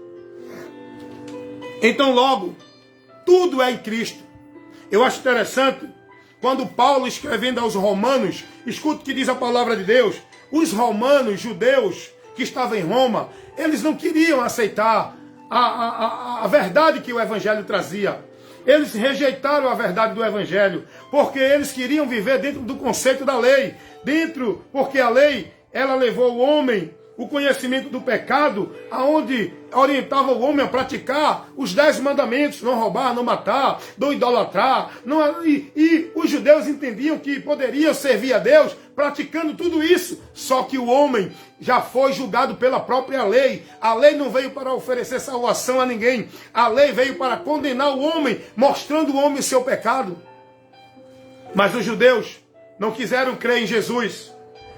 Então logo, tudo é em Cristo. Eu acho interessante, quando Paulo escrevendo aos romanos, escuta o que diz a palavra de Deus. Os romanos, judeus, que estavam em Roma, eles não queriam aceitar a verdade que o Evangelho trazia. Eles rejeitaram a verdade do Evangelho, porque eles queriam viver dentro do conceito da lei. Porque a lei, ela levou o homem o conhecimento do pecado, aonde orientava o homem a praticar os 10 mandamentos, não roubar, não matar, não idolatrar. E os judeus entendiam que poderiam servir a Deus praticando tudo isso. Só que o homem já foi julgado pela própria lei. A lei não veio para oferecer salvação a ninguém. A lei veio para condenar o homem, mostrando o homem o seu pecado. Mas os judeus não quiseram crer em Jesus.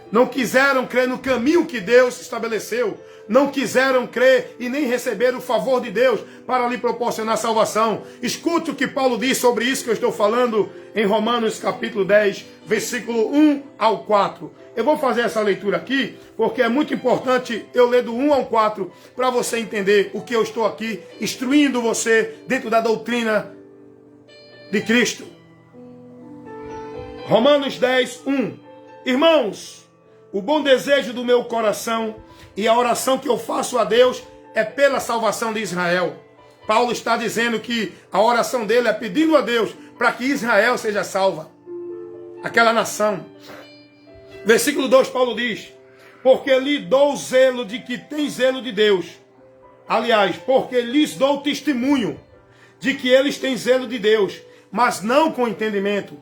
Não quiseram crer no caminho que Deus estabeleceu. Não quiseram crer e nem receber o favor de Deus para lhe proporcionar salvação. Escute o que Paulo diz sobre isso que eu estou falando em Romanos capítulo 10, versículo 1 ao 4. Eu vou fazer essa leitura aqui, porque é muito importante eu ler do 1 ao 4, para você entender o que eu estou aqui instruindo você dentro da doutrina de Cristo. Romanos 10, 1. Irmãos, o bom desejo do meu coração e a oração que eu faço a Deus é pela salvação de Israel. Paulo está dizendo que a oração dele é pedindo a Deus para que Israel seja salva. Aquela nação. Versículo 2, Paulo diz: porque lhe dou zelo de que tem zelo de Deus. Aliás, porque lhes dou testemunho de que eles têm zelo de Deus, mas não com entendimento.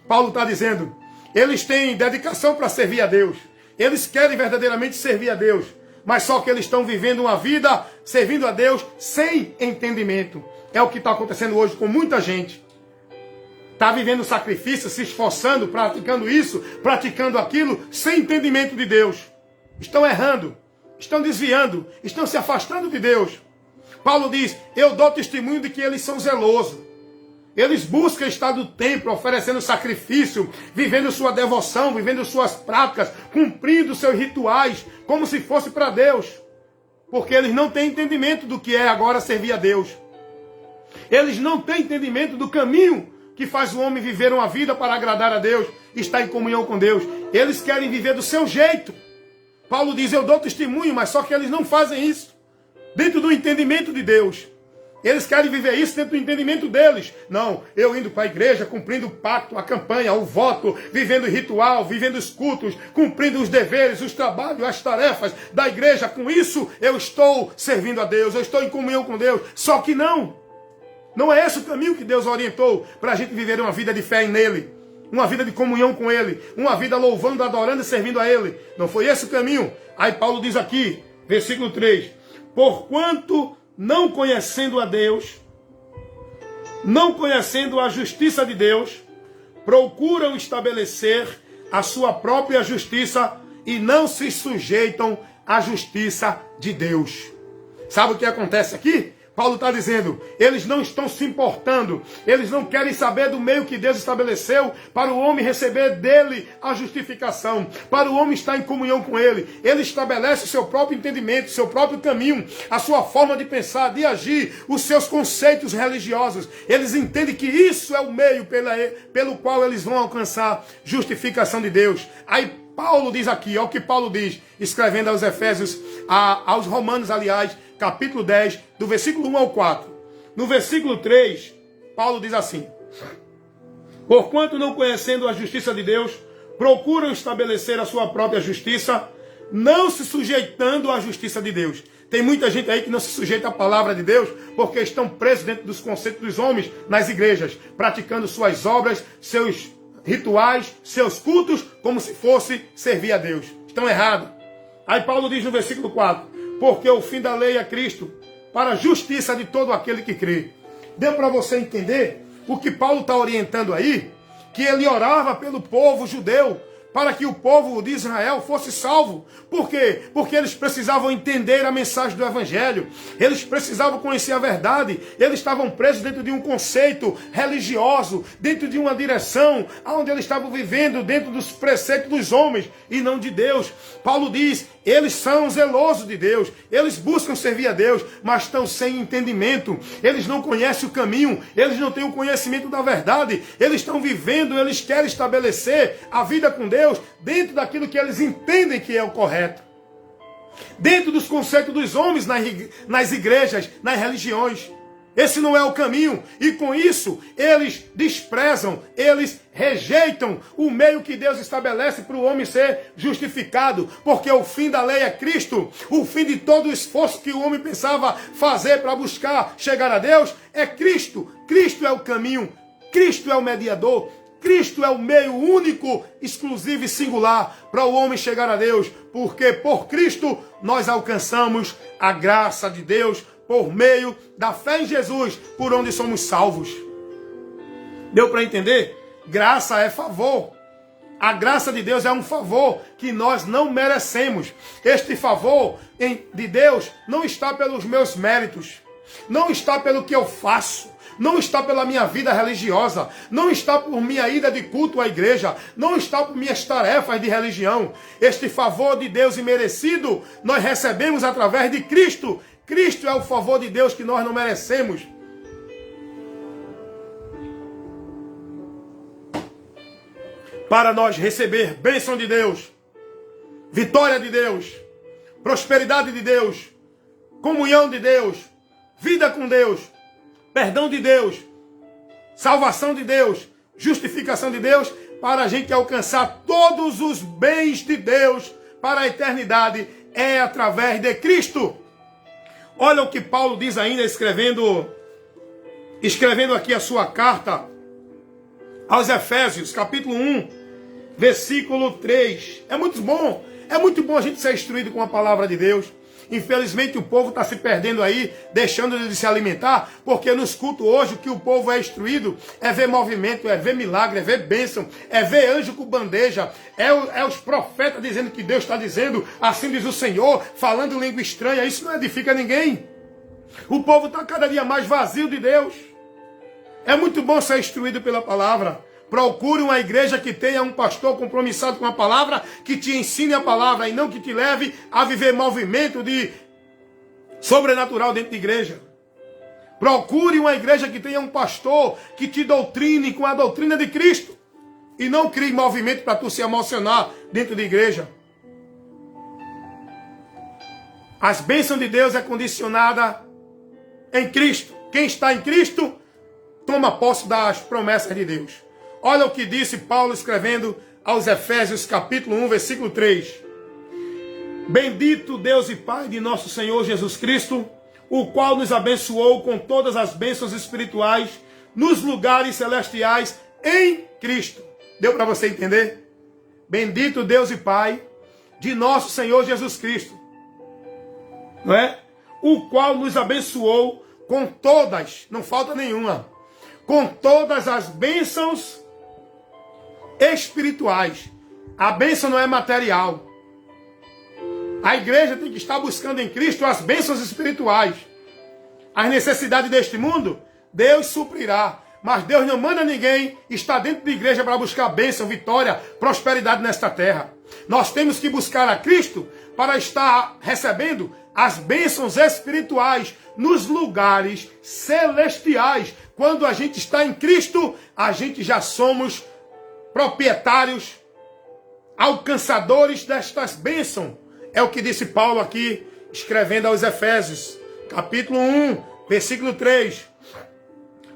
Paulo está dizendo, eles têm dedicação para servir a Deus. Eles querem verdadeiramente servir a Deus. Mas só que eles estão vivendo uma vida servindo a Deus sem entendimento. É o que está acontecendo hoje com muita gente. Está vivendo sacrifício, se esforçando, praticando isso, praticando aquilo, sem entendimento de Deus. Estão errando, estão desviando, estão se afastando de Deus. Paulo diz, eu dou testemunho de que eles são zelosos. Eles buscam estar no templo, oferecendo sacrifício, vivendo sua devoção, vivendo suas práticas, cumprindo seus rituais, como se fosse para Deus. Porque eles não têm entendimento do que é agora servir a Deus. Eles não têm entendimento do caminho que faz o homem viver uma vida para agradar a Deus, estar em comunhão com Deus. Eles querem viver do seu jeito. Paulo diz, eu dou testemunho, mas só que eles não fazem isso dentro do entendimento de Deus. Eles querem viver isso dentro do entendimento deles. Não, eu indo para a igreja, cumprindo o pacto, a campanha, o voto, vivendo o ritual, vivendo os cultos, cumprindo os deveres, os trabalhos, as tarefas da igreja. Com isso, eu estou servindo a Deus, eu estou em comunhão com Deus. Só que não. Não é esse o caminho que Deus orientou para a gente viver uma vida de fé nele. Uma vida de comunhão com Ele. Uma vida louvando, adorando e servindo a Ele. Não foi esse o caminho. Aí Paulo diz aqui, versículo 3. Porquanto não conhecendo a Deus, não conhecendo a justiça de Deus, procuram estabelecer a sua própria justiça e não se sujeitam à justiça de Deus. Sabe o que acontece aqui? Paulo está dizendo, eles não estão se importando, eles não querem saber do meio que Deus estabeleceu para o homem receber dele a justificação, para o homem estar em comunhão com ele. Ele estabelece o seu próprio entendimento, o seu próprio caminho, a sua forma de pensar, de agir, os seus conceitos religiosos. Eles entendem que isso é o meio pelo qual eles vão alcançar justificação de Deus. Aí Paulo diz aqui, olha o que Paulo diz, escrevendo aos Efésios, aos Romanos, aliás, capítulo 10, do versículo 1 ao 4. No versículo 3, Paulo diz assim, porquanto não conhecendo a justiça de Deus, procuram estabelecer a sua própria justiça, não se sujeitando à justiça de Deus. Tem muita gente aí que não se sujeita à palavra de Deus, porque estão presos dentro dos conceitos dos homens nas igrejas, praticando suas obras, seus rituais, seus cultos, como se fosse servir a Deus. Estão errados. Aí Paulo diz no versículo 4, porque o fim da lei é Cristo, para a justiça de todo aquele que crê. Deu para você entender o que Paulo está orientando aí? Que ele orava pelo povo judeu, para que o povo de Israel fosse salvo. Por quê? Porque eles precisavam entender a mensagem do Evangelho. Eles precisavam conhecer a verdade. Eles estavam presos dentro de um conceito religioso, dentro de uma direção, onde eles estavam vivendo dentro dos preceitos dos homens e não de Deus. Paulo diz, eles são zelosos de Deus, eles buscam servir a Deus, mas estão sem entendimento. Eles não conhecem o caminho, eles não têm o conhecimento da verdade. Eles estão vivendo, eles querem estabelecer a vida com Deus dentro daquilo que eles entendem que é o correto. Dentro dos conceitos dos homens nas igrejas, nas religiões. Esse não é o caminho. E com isso, eles desprezam, eles rejeitam o meio que Deus estabelece para o homem ser justificado. Porque o fim da lei é Cristo. O fim de todo o esforço que o homem pensava fazer para buscar chegar a Deus é Cristo. Cristo é o caminho. Cristo é o mediador. Cristo é o meio único, exclusivo e singular para o homem chegar a Deus. Porque por Cristo nós alcançamos a graça de Deus por meio da fé em Jesus, por onde somos salvos. Deu para entender? Graça é favor. A graça de Deus é um favor que nós não merecemos. Este favor de Deus não está pelos meus méritos, não está pelo que eu faço, não está pela minha vida religiosa, não está por minha ida de culto à igreja, não está por minhas tarefas de religião. Este favor de Deus imerecido nós recebemos através de Cristo. Cristo é o favor de Deus que nós não merecemos. Para nós receber bênção de Deus, vitória de Deus, prosperidade de Deus, comunhão de Deus, vida com Deus, perdão de Deus, salvação de Deus, justificação de Deus, para a gente alcançar todos os bens de Deus para a eternidade, é através de Cristo. Olha o que Paulo diz ainda, escrevendo aqui a sua carta aos Efésios, capítulo 1, versículo 3. É muito bom a gente ser instruído com a palavra de Deus. Infelizmente o povo está se perdendo aí, deixando de se alimentar, porque nos cultos hoje o que o povo é instruído é ver movimento, é ver milagre, é ver bênção, é ver anjo com bandeja, é os profetas dizendo que Deus está dizendo, assim diz o Senhor, falando língua estranha. Isso não edifica ninguém. O povo está cada dia mais vazio de Deus. É muito bom ser instruído pela palavra. Procure uma igreja que tenha um pastor compromissado com a palavra, que te ensine a palavra e não que te leve a viver movimento de sobrenatural dentro da igreja. Procure uma igreja que tenha um pastor que te doutrine com a doutrina de Cristo e não crie movimento para tu se emocionar dentro da igreja. As bênçãos de Deus é condicionada em Cristo. Quem está em Cristo toma posse das promessas de Deus. Olha o que disse Paulo escrevendo aos Efésios capítulo 1, versículo 3. Bendito Deus e Pai de nosso Senhor Jesus Cristo, o qual nos abençoou com todas as bênçãos espirituais nos lugares celestiais em Cristo. Deu para você entender? Bendito Deus e Pai de nosso Senhor Jesus Cristo, não é? O qual nos abençoou com todas, não falta nenhuma, com todas as bênçãos espirituais. A bênção não é material. A igreja tem que estar buscando em Cristo as bênçãos espirituais. As necessidades deste mundo, Deus suprirá. Mas Deus não manda ninguém estar dentro da igreja para buscar bênção, vitória, prosperidade nesta terra. Nós temos que buscar a Cristo para estar recebendo as bênçãos espirituais nos lugares celestiais. Quando a gente está em Cristo, a gente já somos proprietários, alcançadores destas bênçãos. É o que disse Paulo aqui, escrevendo aos Efésios, capítulo 1, versículo 3.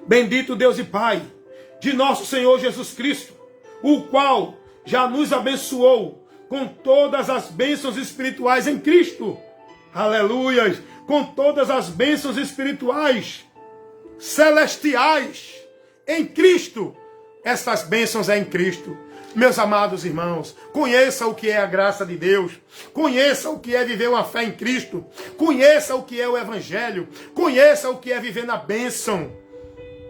Bendito Deus e Pai de nosso Senhor Jesus Cristo, o qual já nos abençoou com todas as bênçãos espirituais em Cristo. Aleluias! Com todas as bênçãos espirituais celestiais em Cristo. Essas bênçãos é em Cristo. Meus amados irmãos, conheça o que é a graça de Deus. Conheça o que é viver uma fé em Cristo. Conheça o que é o Evangelho. Conheça o que é viver na bênção.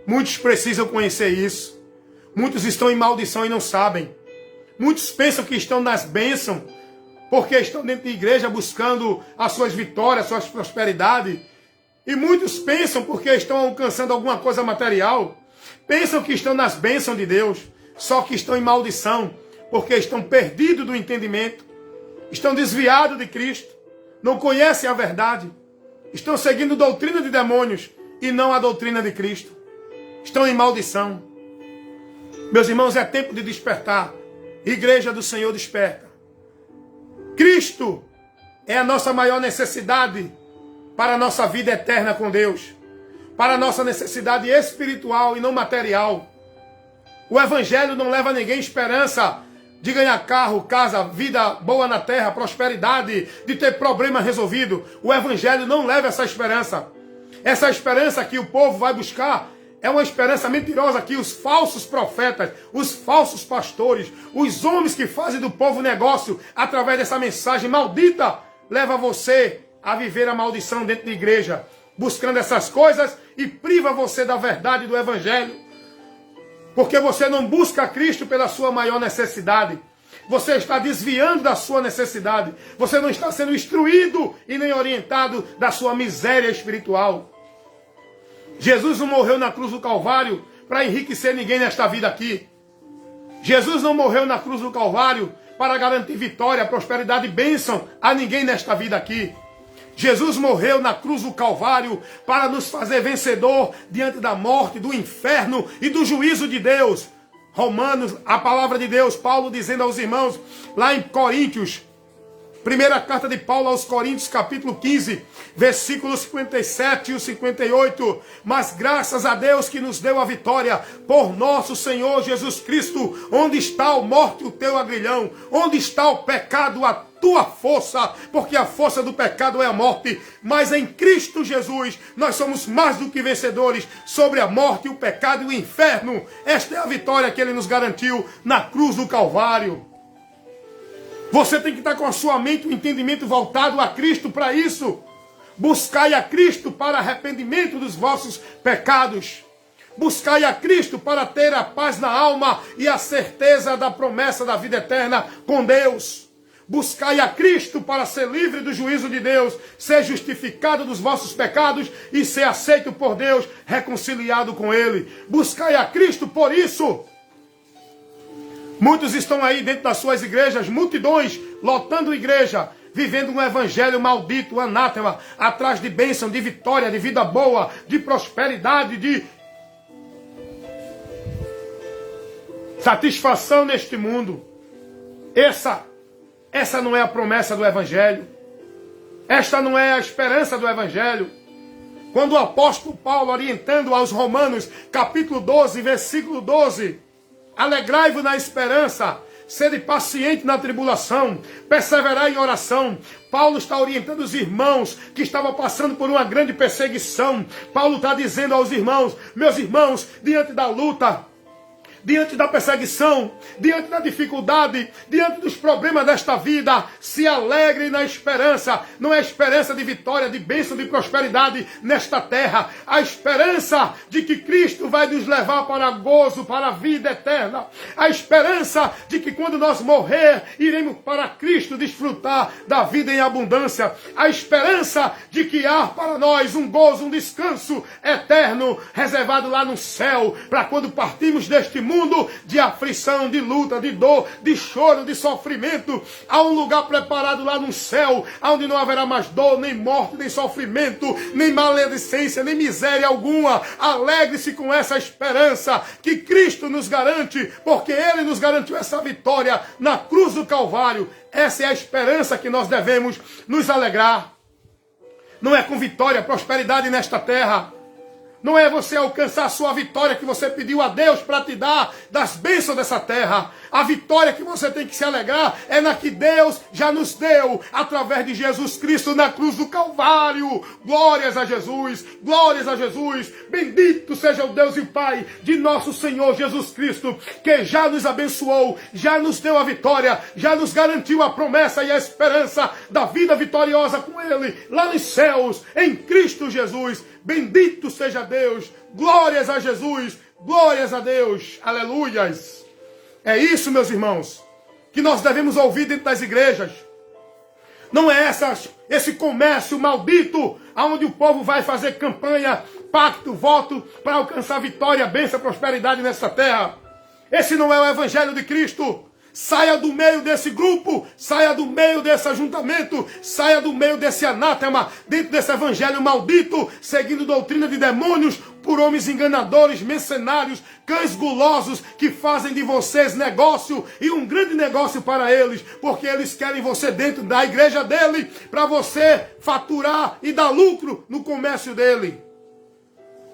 Muitos precisam conhecer isso. Muitos estão em maldição e não sabem. Muitos pensam que estão nas bênçãos, porque estão dentro da igreja buscando as suas vitórias, suas prosperidades. E muitos pensam porque estão alcançando alguma coisa material. Pensam que estão nas bênçãos de Deus, só que estão em maldição, porque estão perdidos do entendimento, estão desviados de Cristo, não conhecem a verdade, estão seguindo doutrina de demônios e não a doutrina de Cristo. Estão em maldição. Meus irmãos, é tempo de despertar. Igreja do Senhor, desperta. Cristo é a nossa maior necessidade para a nossa vida eterna com Deus, para a nossa necessidade espiritual e não material. O Evangelho não leva a ninguém esperança de ganhar carro, casa, vida boa na terra, prosperidade, de ter problema resolvido. O Evangelho não leva essa esperança. Essa esperança que o povo vai buscar é uma esperança mentirosa que os falsos profetas, os falsos pastores, os homens que fazem do povo negócio através dessa mensagem maldita, leva você a viver a maldição dentro da igreja, buscando essas coisas e priva você da verdade do Evangelho. Porque você não busca Cristo pela sua maior necessidade. Você está desviando da sua necessidade. Você não está sendo instruído e nem orientado da sua miséria espiritual. Jesus não morreu na cruz do Calvário para enriquecer ninguém nesta vida aqui. Jesus não morreu na cruz do Calvário para garantir vitória, prosperidade e bênção a ninguém nesta vida aqui. Jesus morreu na cruz do Calvário para nos fazer vencedor diante da morte, do inferno e do juízo de Deus. Romanos, a palavra de Deus, Paulo dizendo aos irmãos, lá em Coríntios, primeira carta de Paulo aos Coríntios, capítulo 15, versículos 57 e 58. Mas graças a Deus que nos deu a vitória por nosso Senhor Jesus Cristo. Onde está a morte, o teu agrilhão? Onde está o pecado, a tua força? Porque a força do pecado é a morte. Mas em Cristo Jesus nós somos mais do que vencedores sobre a morte, o pecado e o inferno. Esta é a vitória que Ele nos garantiu na cruz do Calvário. Você tem que estar com a sua mente, o entendimento voltado a Cristo para isso. Buscai a Cristo para arrependimento dos vossos pecados. Buscai a Cristo para ter a paz na alma e a certeza da promessa da vida eterna com Deus. Buscai a Cristo para ser livre do juízo de Deus, ser justificado dos vossos pecados e ser aceito por Deus, reconciliado com Ele. Buscai a Cristo por isso. Muitos estão aí dentro das suas igrejas, multidões, lotando igreja, vivendo um evangelho maldito, anátema, atrás de bênção, de vitória, de vida boa, de prosperidade, de satisfação neste mundo. Essa não é a promessa do Evangelho. Esta não é a esperança do Evangelho. Quando o apóstolo Paulo, orientando aos Romanos, capítulo 12, versículo 12, alegrai-vos na esperança, sede paciente na tribulação, perseverai em oração. Paulo está orientando os irmãos que estavam passando por uma grande perseguição. Paulo está dizendo aos irmãos, meus irmãos, diante da luta, diante da perseguição, diante da dificuldade, diante dos problemas desta vida, se alegrem na esperança. Não é esperança de vitória, de bênção, de prosperidade nesta terra. A esperança de que Cristo vai nos levar para gozo, para a vida eterna. A esperança de que quando nós morrer, iremos para Cristo desfrutar da vida em abundância. A esperança de que há para nós um gozo, um descanso eterno, reservado lá no céu, para quando partimos deste mundo de aflição, de luta, de dor, de choro, de sofrimento. Há um lugar preparado lá no céu, onde não haverá mais dor, nem morte, nem sofrimento, nem maledicência, nem miséria alguma. Alegre-se com essa esperança que Cristo nos garante, porque Ele nos garantiu essa vitória na cruz do Calvário. Essa é a esperança que nós devemos nos alegrar. Não é com vitória, prosperidade nesta terra. Não é você alcançar a sua vitória que você pediu a Deus para te dar das bênçãos dessa terra. A vitória que você tem que se alegrar é na que Deus já nos deu através de Jesus Cristo na cruz do Calvário. Glórias a Jesus, glórias a Jesus. Bendito seja o Deus e Pai de nosso Senhor Jesus Cristo, que já nos abençoou, já nos deu a vitória, já nos garantiu a promessa e a esperança da vida vitoriosa com Ele, lá nos céus, em Cristo Jesus. Bendito seja Deus, glórias a Jesus, glórias a Deus, aleluias. É isso, meus irmãos, que nós devemos ouvir dentro das igrejas. Não é esse comércio maldito, onde o povo vai fazer campanha, pacto, voto, para alcançar vitória, bênção, prosperidade nessa terra. Esse não é o evangelho de Cristo. Saia do meio desse grupo, saia do meio desse ajuntamento, saia do meio desse anátema, dentro desse evangelho maldito, seguindo doutrina de demônios, por homens enganadores, mercenários, cães gulosos, que fazem de vocês negócio, e um grande negócio para eles, porque eles querem você dentro da igreja dele, para você faturar e dar lucro no comércio dele.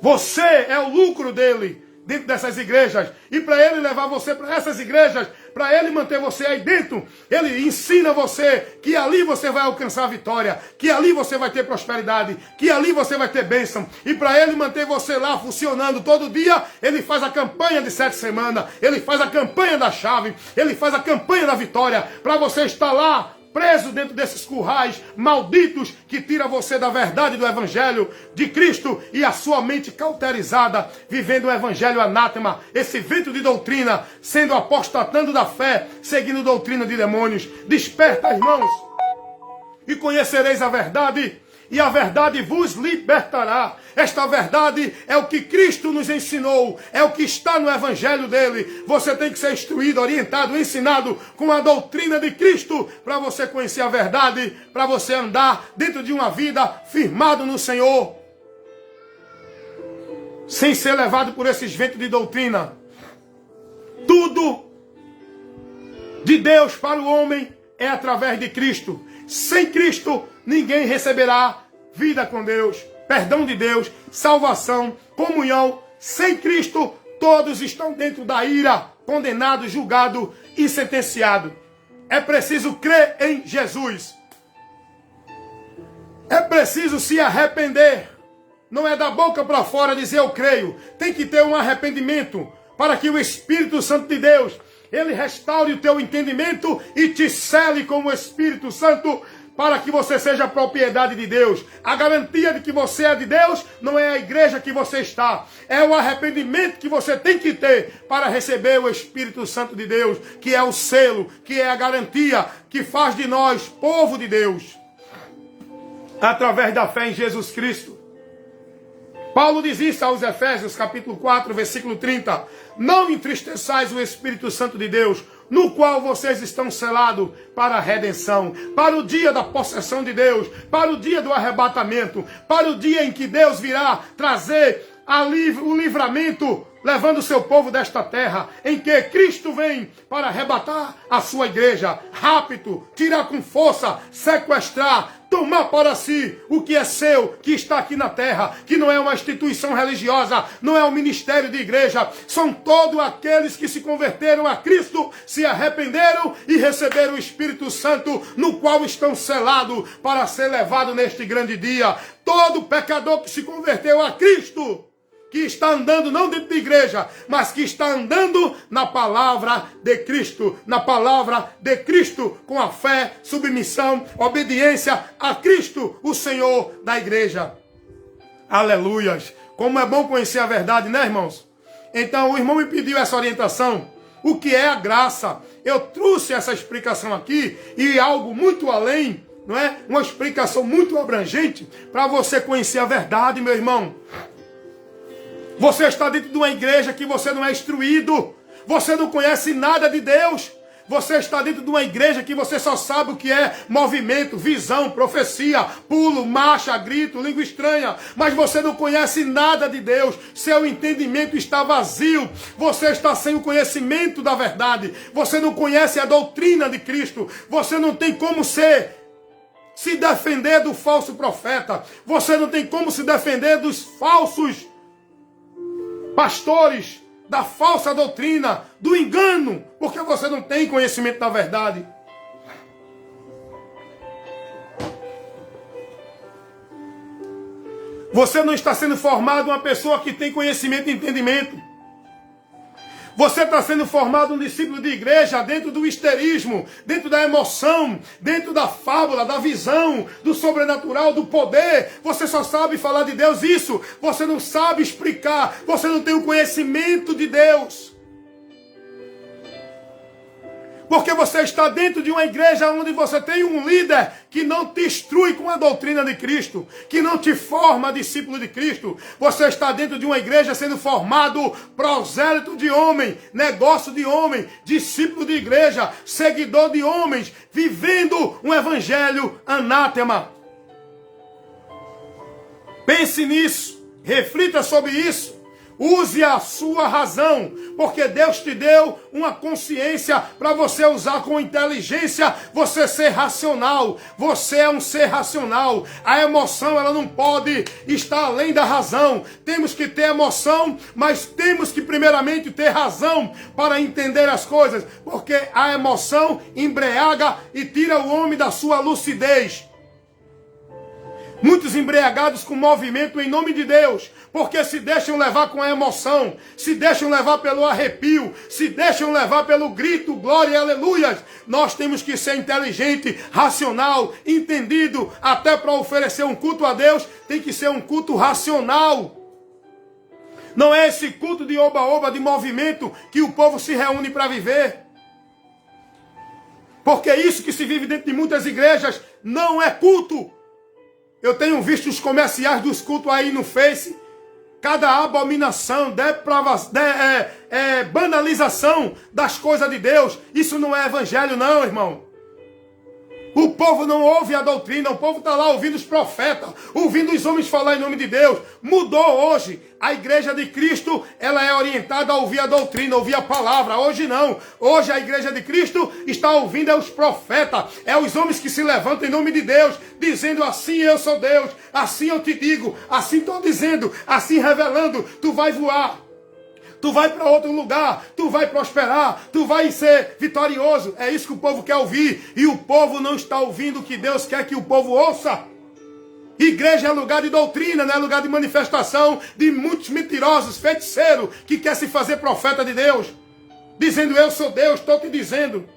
Você é o lucro dele dentro dessas igrejas, e para ele levar você para essas igrejas, para ele manter você aí dentro, ele ensina você que ali você vai alcançar a vitória, que ali você vai ter prosperidade, que ali você vai ter bênção, e para ele manter você lá funcionando todo dia, ele faz a campanha de 7 semanas, ele faz a campanha da chave, ele faz a campanha da vitória, para você estar lá, preso dentro desses currais malditos que tira você da verdade do evangelho de Cristo e a sua mente cauterizada, vivendo o evangelho anátema, esse vento de doutrina, sendo apostatando da fé, seguindo doutrina de demônios. Desperta, irmãos, e conhecereis a verdade, e a verdade vos libertará. Esta verdade é o que Cristo nos ensinou, é o que está no evangelho dele. Você tem que ser instruído, orientado, ensinado com a doutrina de Cristo, para você conhecer a verdade, para você andar dentro de uma vida firmado no Senhor, sem ser levado por esses ventos de doutrina. Tudo de Deus para o homem é através de Cristo. Sem Cristo, ninguém receberá vida com Deus, perdão de Deus, salvação, comunhão. Sem Cristo, todos estão dentro da ira, condenado, julgado e sentenciado. É preciso crer em Jesus. É preciso se arrepender. Não é da boca para fora dizer eu creio. Tem que ter um arrependimento para que o Espírito Santo de Deus, ele restaure o teu entendimento e te cele com o Espírito Santo, para que você seja propriedade de Deus. A garantia de que você é de Deus não é a igreja que você está. É o arrependimento que você tem que ter para receber o Espírito Santo de Deus, que é o selo, que é a garantia que faz de nós povo de Deus, através da fé em Jesus Cristo. Paulo diz isso aos Efésios, capítulo 4, versículo 30. Não entristeçais o Espírito Santo de Deus, no qual vocês estão selados para a redenção, para o dia da possessão de Deus, para o dia do arrebatamento, para o dia em que Deus virá trazer o livramento, levando o seu povo desta terra, em que Cristo vem para arrebatar a sua igreja, rápido, tirar com força, sequestrar, tomar para si o que é seu, que está aqui na terra, que não é uma instituição religiosa, não é um ministério de igreja, são todos aqueles que se converteram a Cristo, se arrependeram e receberam o Espírito Santo, no qual estão selados para ser levado neste grande dia. Todo pecador que se converteu a Cristo, que está andando não dentro da igreja, mas que está andando na palavra de Cristo, na palavra de Cristo, com a fé, submissão, obediência a Cristo, o Senhor da igreja. Aleluias! Como é bom conhecer a verdade, né, irmãos? Então, o irmão me pediu essa orientação. O que é a graça? Eu trouxe essa explicação aqui e algo muito além, não é? Uma explicação muito abrangente para você conhecer a verdade, meu irmão. Você está dentro de uma igreja que você não é instruído. Você não conhece nada de Deus. Você está dentro de uma igreja que você só sabe o que é movimento, visão, profecia, pulo, marcha, grito, língua estranha. Mas você não conhece nada de Deus. Seu entendimento está vazio. Você está sem o conhecimento da verdade. Você não conhece a doutrina de Cristo. Você não tem como se defender do falso profeta. Você não tem como se defender dos falsos pastores, da falsa doutrina, do engano, porque você não tem conhecimento da verdade. Você não está sendo formado uma pessoa que tem conhecimento e entendimento. Você está sendo formado um discípulo de igreja dentro do histerismo, dentro da emoção, dentro da fábula, da visão, do sobrenatural, do poder. Você só sabe falar de Deus isso. Você não sabe explicar. Você não tem o conhecimento de Deus. Porque você está dentro de uma igreja onde você tem um líder que não te instrui com a doutrina de Cristo, que não te forma discípulo de Cristo. Você está dentro de uma igreja sendo formado prosélito de homem, negócio de homem, discípulo de igreja, seguidor de homens, vivendo um evangelho anátema. Pense nisso, reflita sobre isso. Use a sua razão, porque Deus te deu uma consciência para você usar com inteligência, você ser racional. Você é um ser racional. A emoção, ela não pode estar além da razão. Temos que ter emoção, mas temos que primeiramente ter razão para entender as coisas, porque a emoção embriaga e tira o homem da sua lucidez. Muitos embriagados com movimento em nome de Deus, porque se deixam levar com a emoção, se deixam levar pelo arrepio, se deixam levar pelo grito, glória e aleluias. Nós temos que ser inteligente, racional, entendido, até para oferecer um culto a Deus, tem que ser um culto racional. Não é esse culto de oba-oba, de movimento, que o povo se reúne para viver. Porque isso que se vive dentro de muitas igrejas não é culto. Eu tenho visto os comerciais dos cultos aí no Face. Cada abominação, banalização das coisas de Deus. Isso não é evangelho não, irmão. O povo não ouve a doutrina, o povo está lá ouvindo os profetas, ouvindo os homens falar em nome de Deus. Mudou hoje. A igreja de Cristo, ela é orientada a ouvir a doutrina, ouvir a palavra. Hoje não. Hoje a igreja de Cristo está ouvindo os profetas, os homens que se levantam em nome de Deus, dizendo assim eu sou Deus, assim eu te digo, assim estou dizendo, assim revelando, tu vai voar. Tu vai para outro lugar, tu vai prosperar, tu vai ser vitorioso. É isso que o povo quer ouvir. E o povo não está ouvindo o que Deus quer que o povo ouça. Igreja é lugar de doutrina, não é lugar de manifestação de muitos mentirosos, feiticeiros, que quer se fazer profeta de Deus. Dizendo eu sou Deus, estou te dizendo.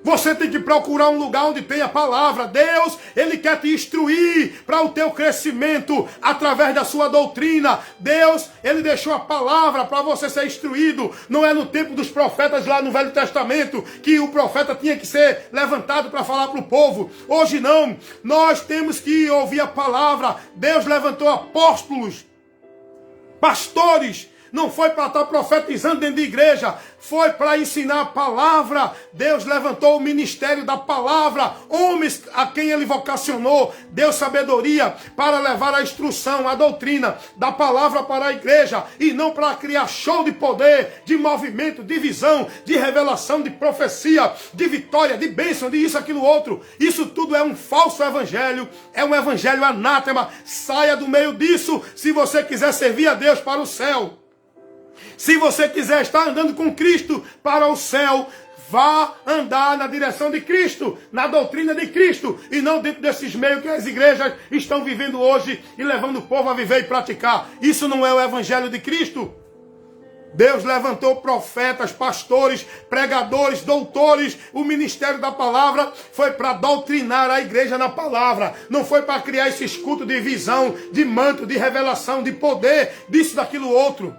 Você tem que procurar um lugar onde tem a palavra. Deus, Ele quer te instruir para o teu crescimento através da sua doutrina. Deus, Ele deixou a palavra para você ser instruído. Não é no tempo dos profetas lá no Velho Testamento que o profeta tinha que ser levantado para falar para o povo. Hoje não. Nós temos que ouvir a palavra. Deus levantou apóstolos, pastores. Não foi para estar profetizando dentro de igreja, foi para ensinar a palavra. Deus levantou o ministério da palavra, homens a quem Ele vocacionou, deu sabedoria para levar a instrução, a doutrina da palavra para a igreja, e não para criar show de poder, de movimento, de visão, de revelação, de profecia, de vitória, de bênção, de isso, aquilo, outro. Isso tudo é um falso evangelho, é um evangelho anátema. Saia do meio disso se você quiser servir a Deus para o céu. Se você quiser estar andando com Cristo para o céu, vá andar na direção de Cristo, na doutrina de Cristo, e não dentro desses meios que as igrejas estão vivendo hoje e levando o povo a viver e praticar. Isso não é o evangelho de Cristo. Deus levantou profetas, pastores, pregadores, doutores. O ministério da palavra foi para doutrinar a igreja na palavra. Não foi para criar esse culto de visão, de manto, de revelação, de poder, disso, daquilo, outro.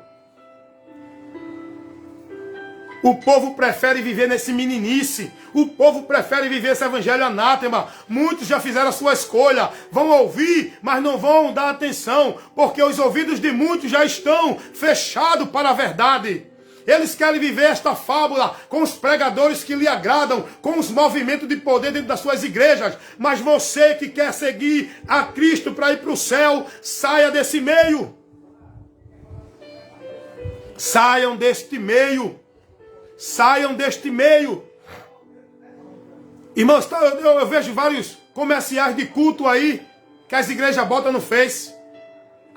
O povo prefere viver nesse meninice. O povo prefere viver esse evangelho anátema. Muitos já fizeram a sua escolha. Vão ouvir, mas não vão dar atenção. Porque os ouvidos de muitos já estão fechados para a verdade. Eles querem viver esta fábula com os pregadores que lhe agradam, com os movimentos de poder dentro das suas igrejas. Mas você que quer seguir a Cristo para ir para o céu, saia desse meio. Saiam deste meio. Saiam deste meio. Irmãos, eu vejo vários comerciais de culto aí, que as igrejas botam no Face.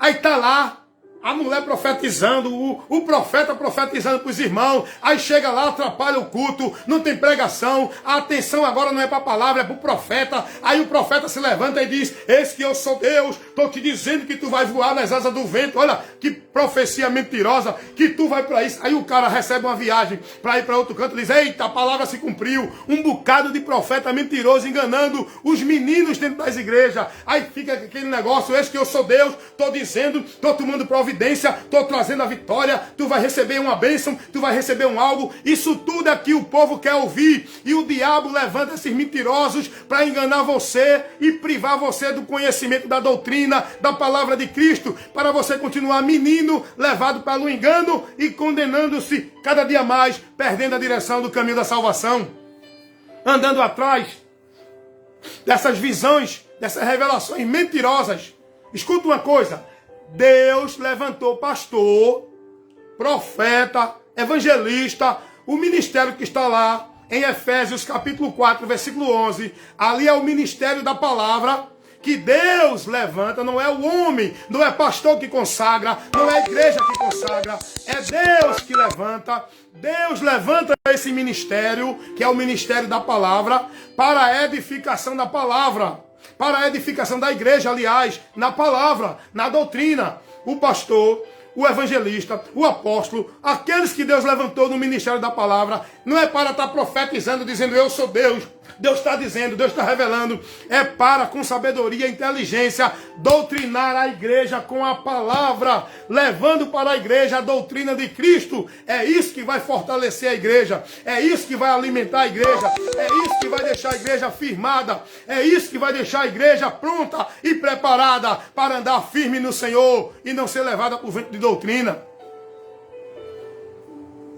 Aí tá lá, a mulher profetizando, o profeta profetizando para os irmãos. Aí chega lá, atrapalha o culto, não tem pregação. A atenção agora não é para a palavra, é para o profeta. Aí o profeta se levanta e diz: eis que eu sou Deus, estou te dizendo que tu vai voar nas asas do vento. Olha, que profecia mentirosa, que tu vai para isso. Aí o cara recebe uma viagem para ir para outro canto e diz, eita, a palavra se cumpriu. Um bocado de profeta mentiroso enganando os meninos dentro das igrejas. Aí fica aquele negócio, eis que eu sou Deus, estou dizendo, estou tomando providência, estou trazendo a vitória, tu vai receber uma bênção, tu vai receber um algo. Isso tudo é que o povo quer ouvir. E o diabo levanta esses mentirosos para enganar você e privar você do conhecimento da doutrina, da palavra de Cristo, para você continuar menino, levado pelo engano e condenando-se cada dia mais, perdendo a direção do caminho da salvação, andando atrás dessas visões, dessas revelações mentirosas. Escuta uma coisa, Deus levantou pastor, profeta, evangelista, o ministério que está lá em Efésios capítulo 4, versículo 11, ali é o ministério da palavra, que Deus levanta, não é o homem, não é pastor que consagra, não é a igreja que consagra, é Deus que levanta. Deus levanta esse ministério, que é o ministério da palavra, para a edificação da palavra, para a edificação da igreja, aliás, na palavra, na doutrina. O pastor, o evangelista, o apóstolo, aqueles que Deus levantou no ministério da palavra, não é para estar profetizando, dizendo eu sou Deus. Deus está dizendo, Deus está revelando, é para, com sabedoria e inteligência, doutrinar a igreja com a palavra, levando para a igreja a doutrina de Cristo. É isso que vai fortalecer a igreja, é isso que vai alimentar a igreja, é isso que vai deixar a igreja firmada, é isso que vai deixar a igreja pronta e preparada para andar firme no Senhor e não ser levada por vento de doutrina.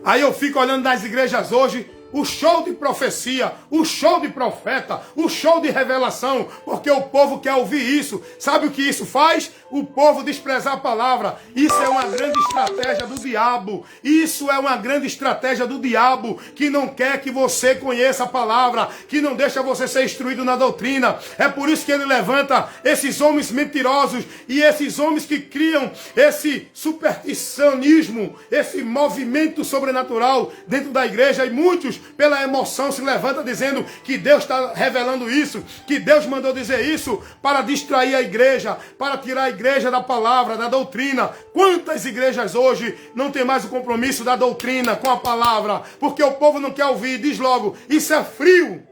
Aí eu fico olhando nas igrejas hoje, o show de profecia, o show de profeta, o show de revelação, porque o povo quer ouvir isso. Sabe o que isso faz? O povo desprezar a palavra. Isso é uma grande estratégia do diabo. Isso é uma grande estratégia do diabo, que não quer que você conheça a palavra, que não deixa você ser instruído na doutrina. É por isso que ele levanta esses homens mentirosos e esses homens que criam esse supersticionismo, esse movimento sobrenatural dentro da igreja, e muitos pela emoção se levanta dizendo que Deus está revelando isso, que Deus mandou dizer isso para distrair a igreja, para tirar a igreja da palavra, da doutrina. Quantas igrejas hoje não tem mais o compromisso da doutrina com a palavra, porque o povo não quer ouvir? Diz logo, isso é frio.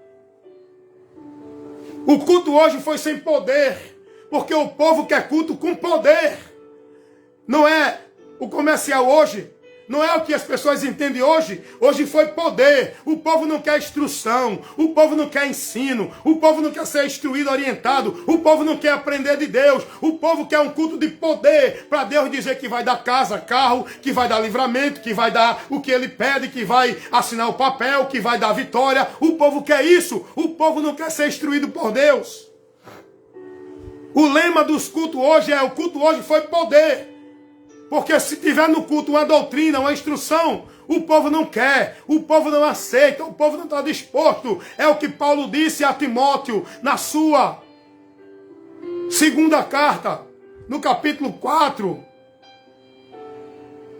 O culto hoje foi sem poder, porque o povo quer culto com poder. Não é o comercial hoje. Não é o que as pessoas entendem hoje. Hoje foi poder. O povo não quer instrução. O povo não quer ensino. O povo não quer ser instruído, orientado. O povo não quer aprender de Deus. O povo quer um culto de poder. Para Deus dizer que vai dar casa, carro, que vai dar livramento, que vai dar o que ele pede, que vai assinar o papel, que vai dar vitória. O povo quer isso. O povo não quer ser instruído por Deus. O lema dos cultos hoje é: o culto hoje foi poder. Porque se tiver no culto uma doutrina, uma instrução, o povo não quer, o povo não aceita, o povo não está disposto. É o que Paulo disse a Timóteo na sua segunda carta, no capítulo 4.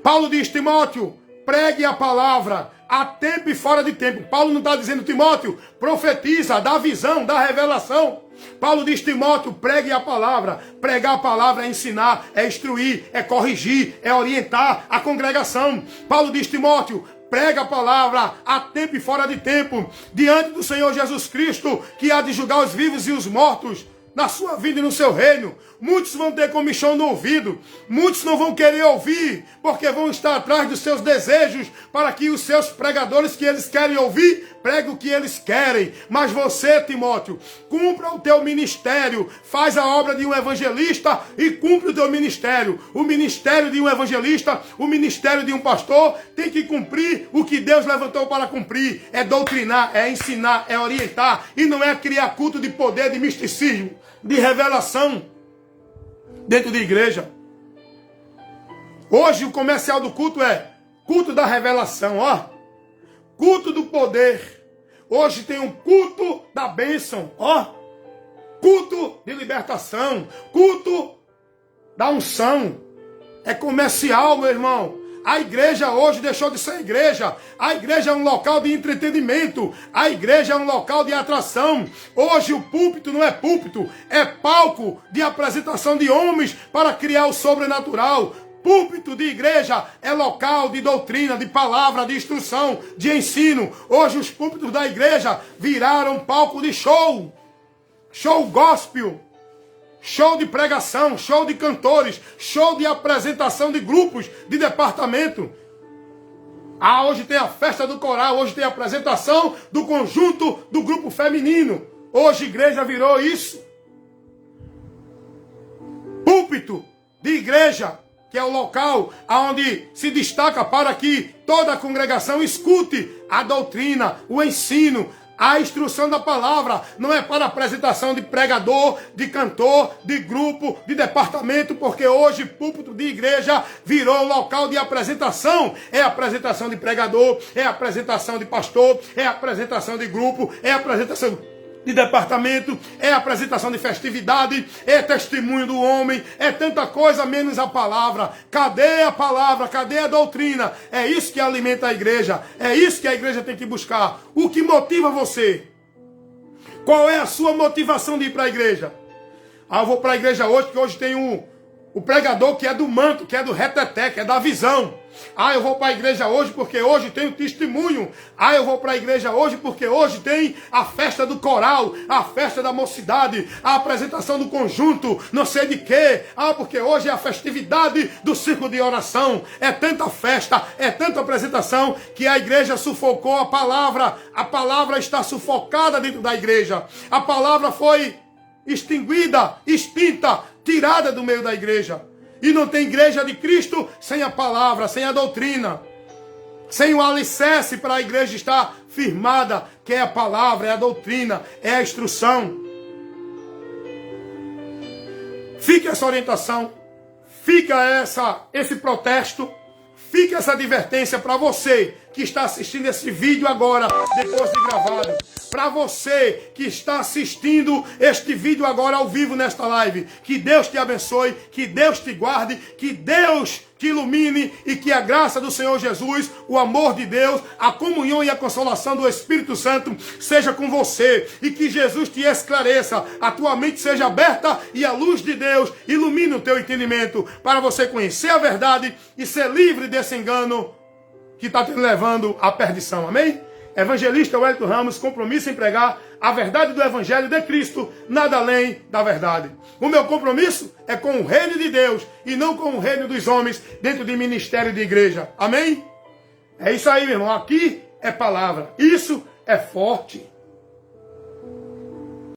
Paulo diz: Timóteo, pregue a palavra a tempo e fora de tempo. Paulo não está dizendo: Timóteo, profetiza, dá visão, dá revelação. Paulo diz: Timóteo, pregue a palavra. Pregar a palavra é ensinar, é instruir, é corrigir, é orientar a congregação. Paulo diz: Timóteo, prega a palavra a tempo e fora de tempo, diante do Senhor Jesus Cristo, que há de julgar os vivos e os mortos na sua vida e no seu reino. Muitos vão ter comichão no ouvido, muitos não vão querer ouvir, porque vão estar atrás dos seus desejos, para que os seus pregadores que eles querem ouvir, pregue o que eles querem. Mas você, Timóteo, cumpra o teu ministério, faz a obra de um evangelista e cumpre o teu ministério. O ministério de um evangelista, o ministério de um pastor, tem que cumprir o que Deus levantou para cumprir. É doutrinar, é ensinar, é orientar, e não é criar culto de poder, de misticismo, de revelação dentro da igreja. Hoje o comercial do culto é culto da revelação, ó. Culto do poder. Hoje tem um culto da bênção, ó. Culto de libertação, culto da unção. É comercial, meu irmão. A igreja hoje deixou de ser igreja. A igreja é um local de entretenimento. A igreja é um local de atração. Hoje o púlpito não é púlpito, é palco de apresentação de homens para criar o sobrenatural. Púlpito de igreja é local de doutrina, de palavra, de instrução, de ensino. Hoje os púlpitos da igreja viraram palco de show. Show gospel. Show de pregação, show de cantores, show de apresentação de grupos, de departamento. Hoje tem a festa do coral, hoje tem a apresentação do conjunto do grupo feminino. Hoje a igreja virou isso. Púlpito de igreja, que é o local onde se destaca para que toda a congregação escute a doutrina, o ensino, a instrução da palavra. Não é para apresentação de pregador, de cantor, de grupo, de departamento, porque hoje púlpito de igreja virou local de apresentação. É apresentação de pregador, é apresentação de pastor, é apresentação de grupo, é apresentação de departamento, é apresentação de festividade, é testemunho do homem, é tanta coisa menos a palavra. Cadê a palavra? Cadê a doutrina? É isso que alimenta a igreja, é isso que a igreja tem que buscar. O que motiva você? Qual é a sua motivação de ir para a igreja? Eu vou para a igreja hoje, porque hoje tem o pregador que é do manto, que é do reteté, que é da visão. Eu vou para a igreja hoje porque hoje tem o testemunho. Eu vou para a igreja hoje porque hoje tem a festa do coral, a festa da mocidade, a apresentação do conjunto, não sei de quê. Porque hoje é a festividade do círculo de oração. É tanta festa, é tanta apresentação que a igreja sufocou a palavra. A palavra está sufocada dentro da igreja. A palavra foi extinguida, extinta, tirada do meio da igreja. E não tem igreja de Cristo sem a palavra, sem a doutrina, sem o alicerce para a igreja estar firmada, que é a palavra, é a doutrina, é a instrução. Fica essa orientação, fica esse protesto, fica essa advertência para você que está assistindo esse vídeo agora, depois de gravado. Para você que está assistindo este vídeo agora ao vivo nesta live. Que Deus te abençoe, que Deus te guarde, que Deus te ilumine e que a graça do Senhor Jesus, o amor de Deus, a comunhão e a consolação do Espírito Santo seja com você. E que Jesus te esclareça, a tua mente seja aberta e a luz de Deus ilumine o teu entendimento para você conhecer a verdade e ser livre desse engano que está te levando à perdição. Amém? Evangelista Wellington Ramos, compromisso em pregar a verdade do Evangelho de Cristo, nada além da verdade. O meu compromisso é com o reino de Deus e não com o reino dos homens dentro de ministério de igreja. Amém? É isso aí, meu irmão. Aqui é palavra. Isso é forte.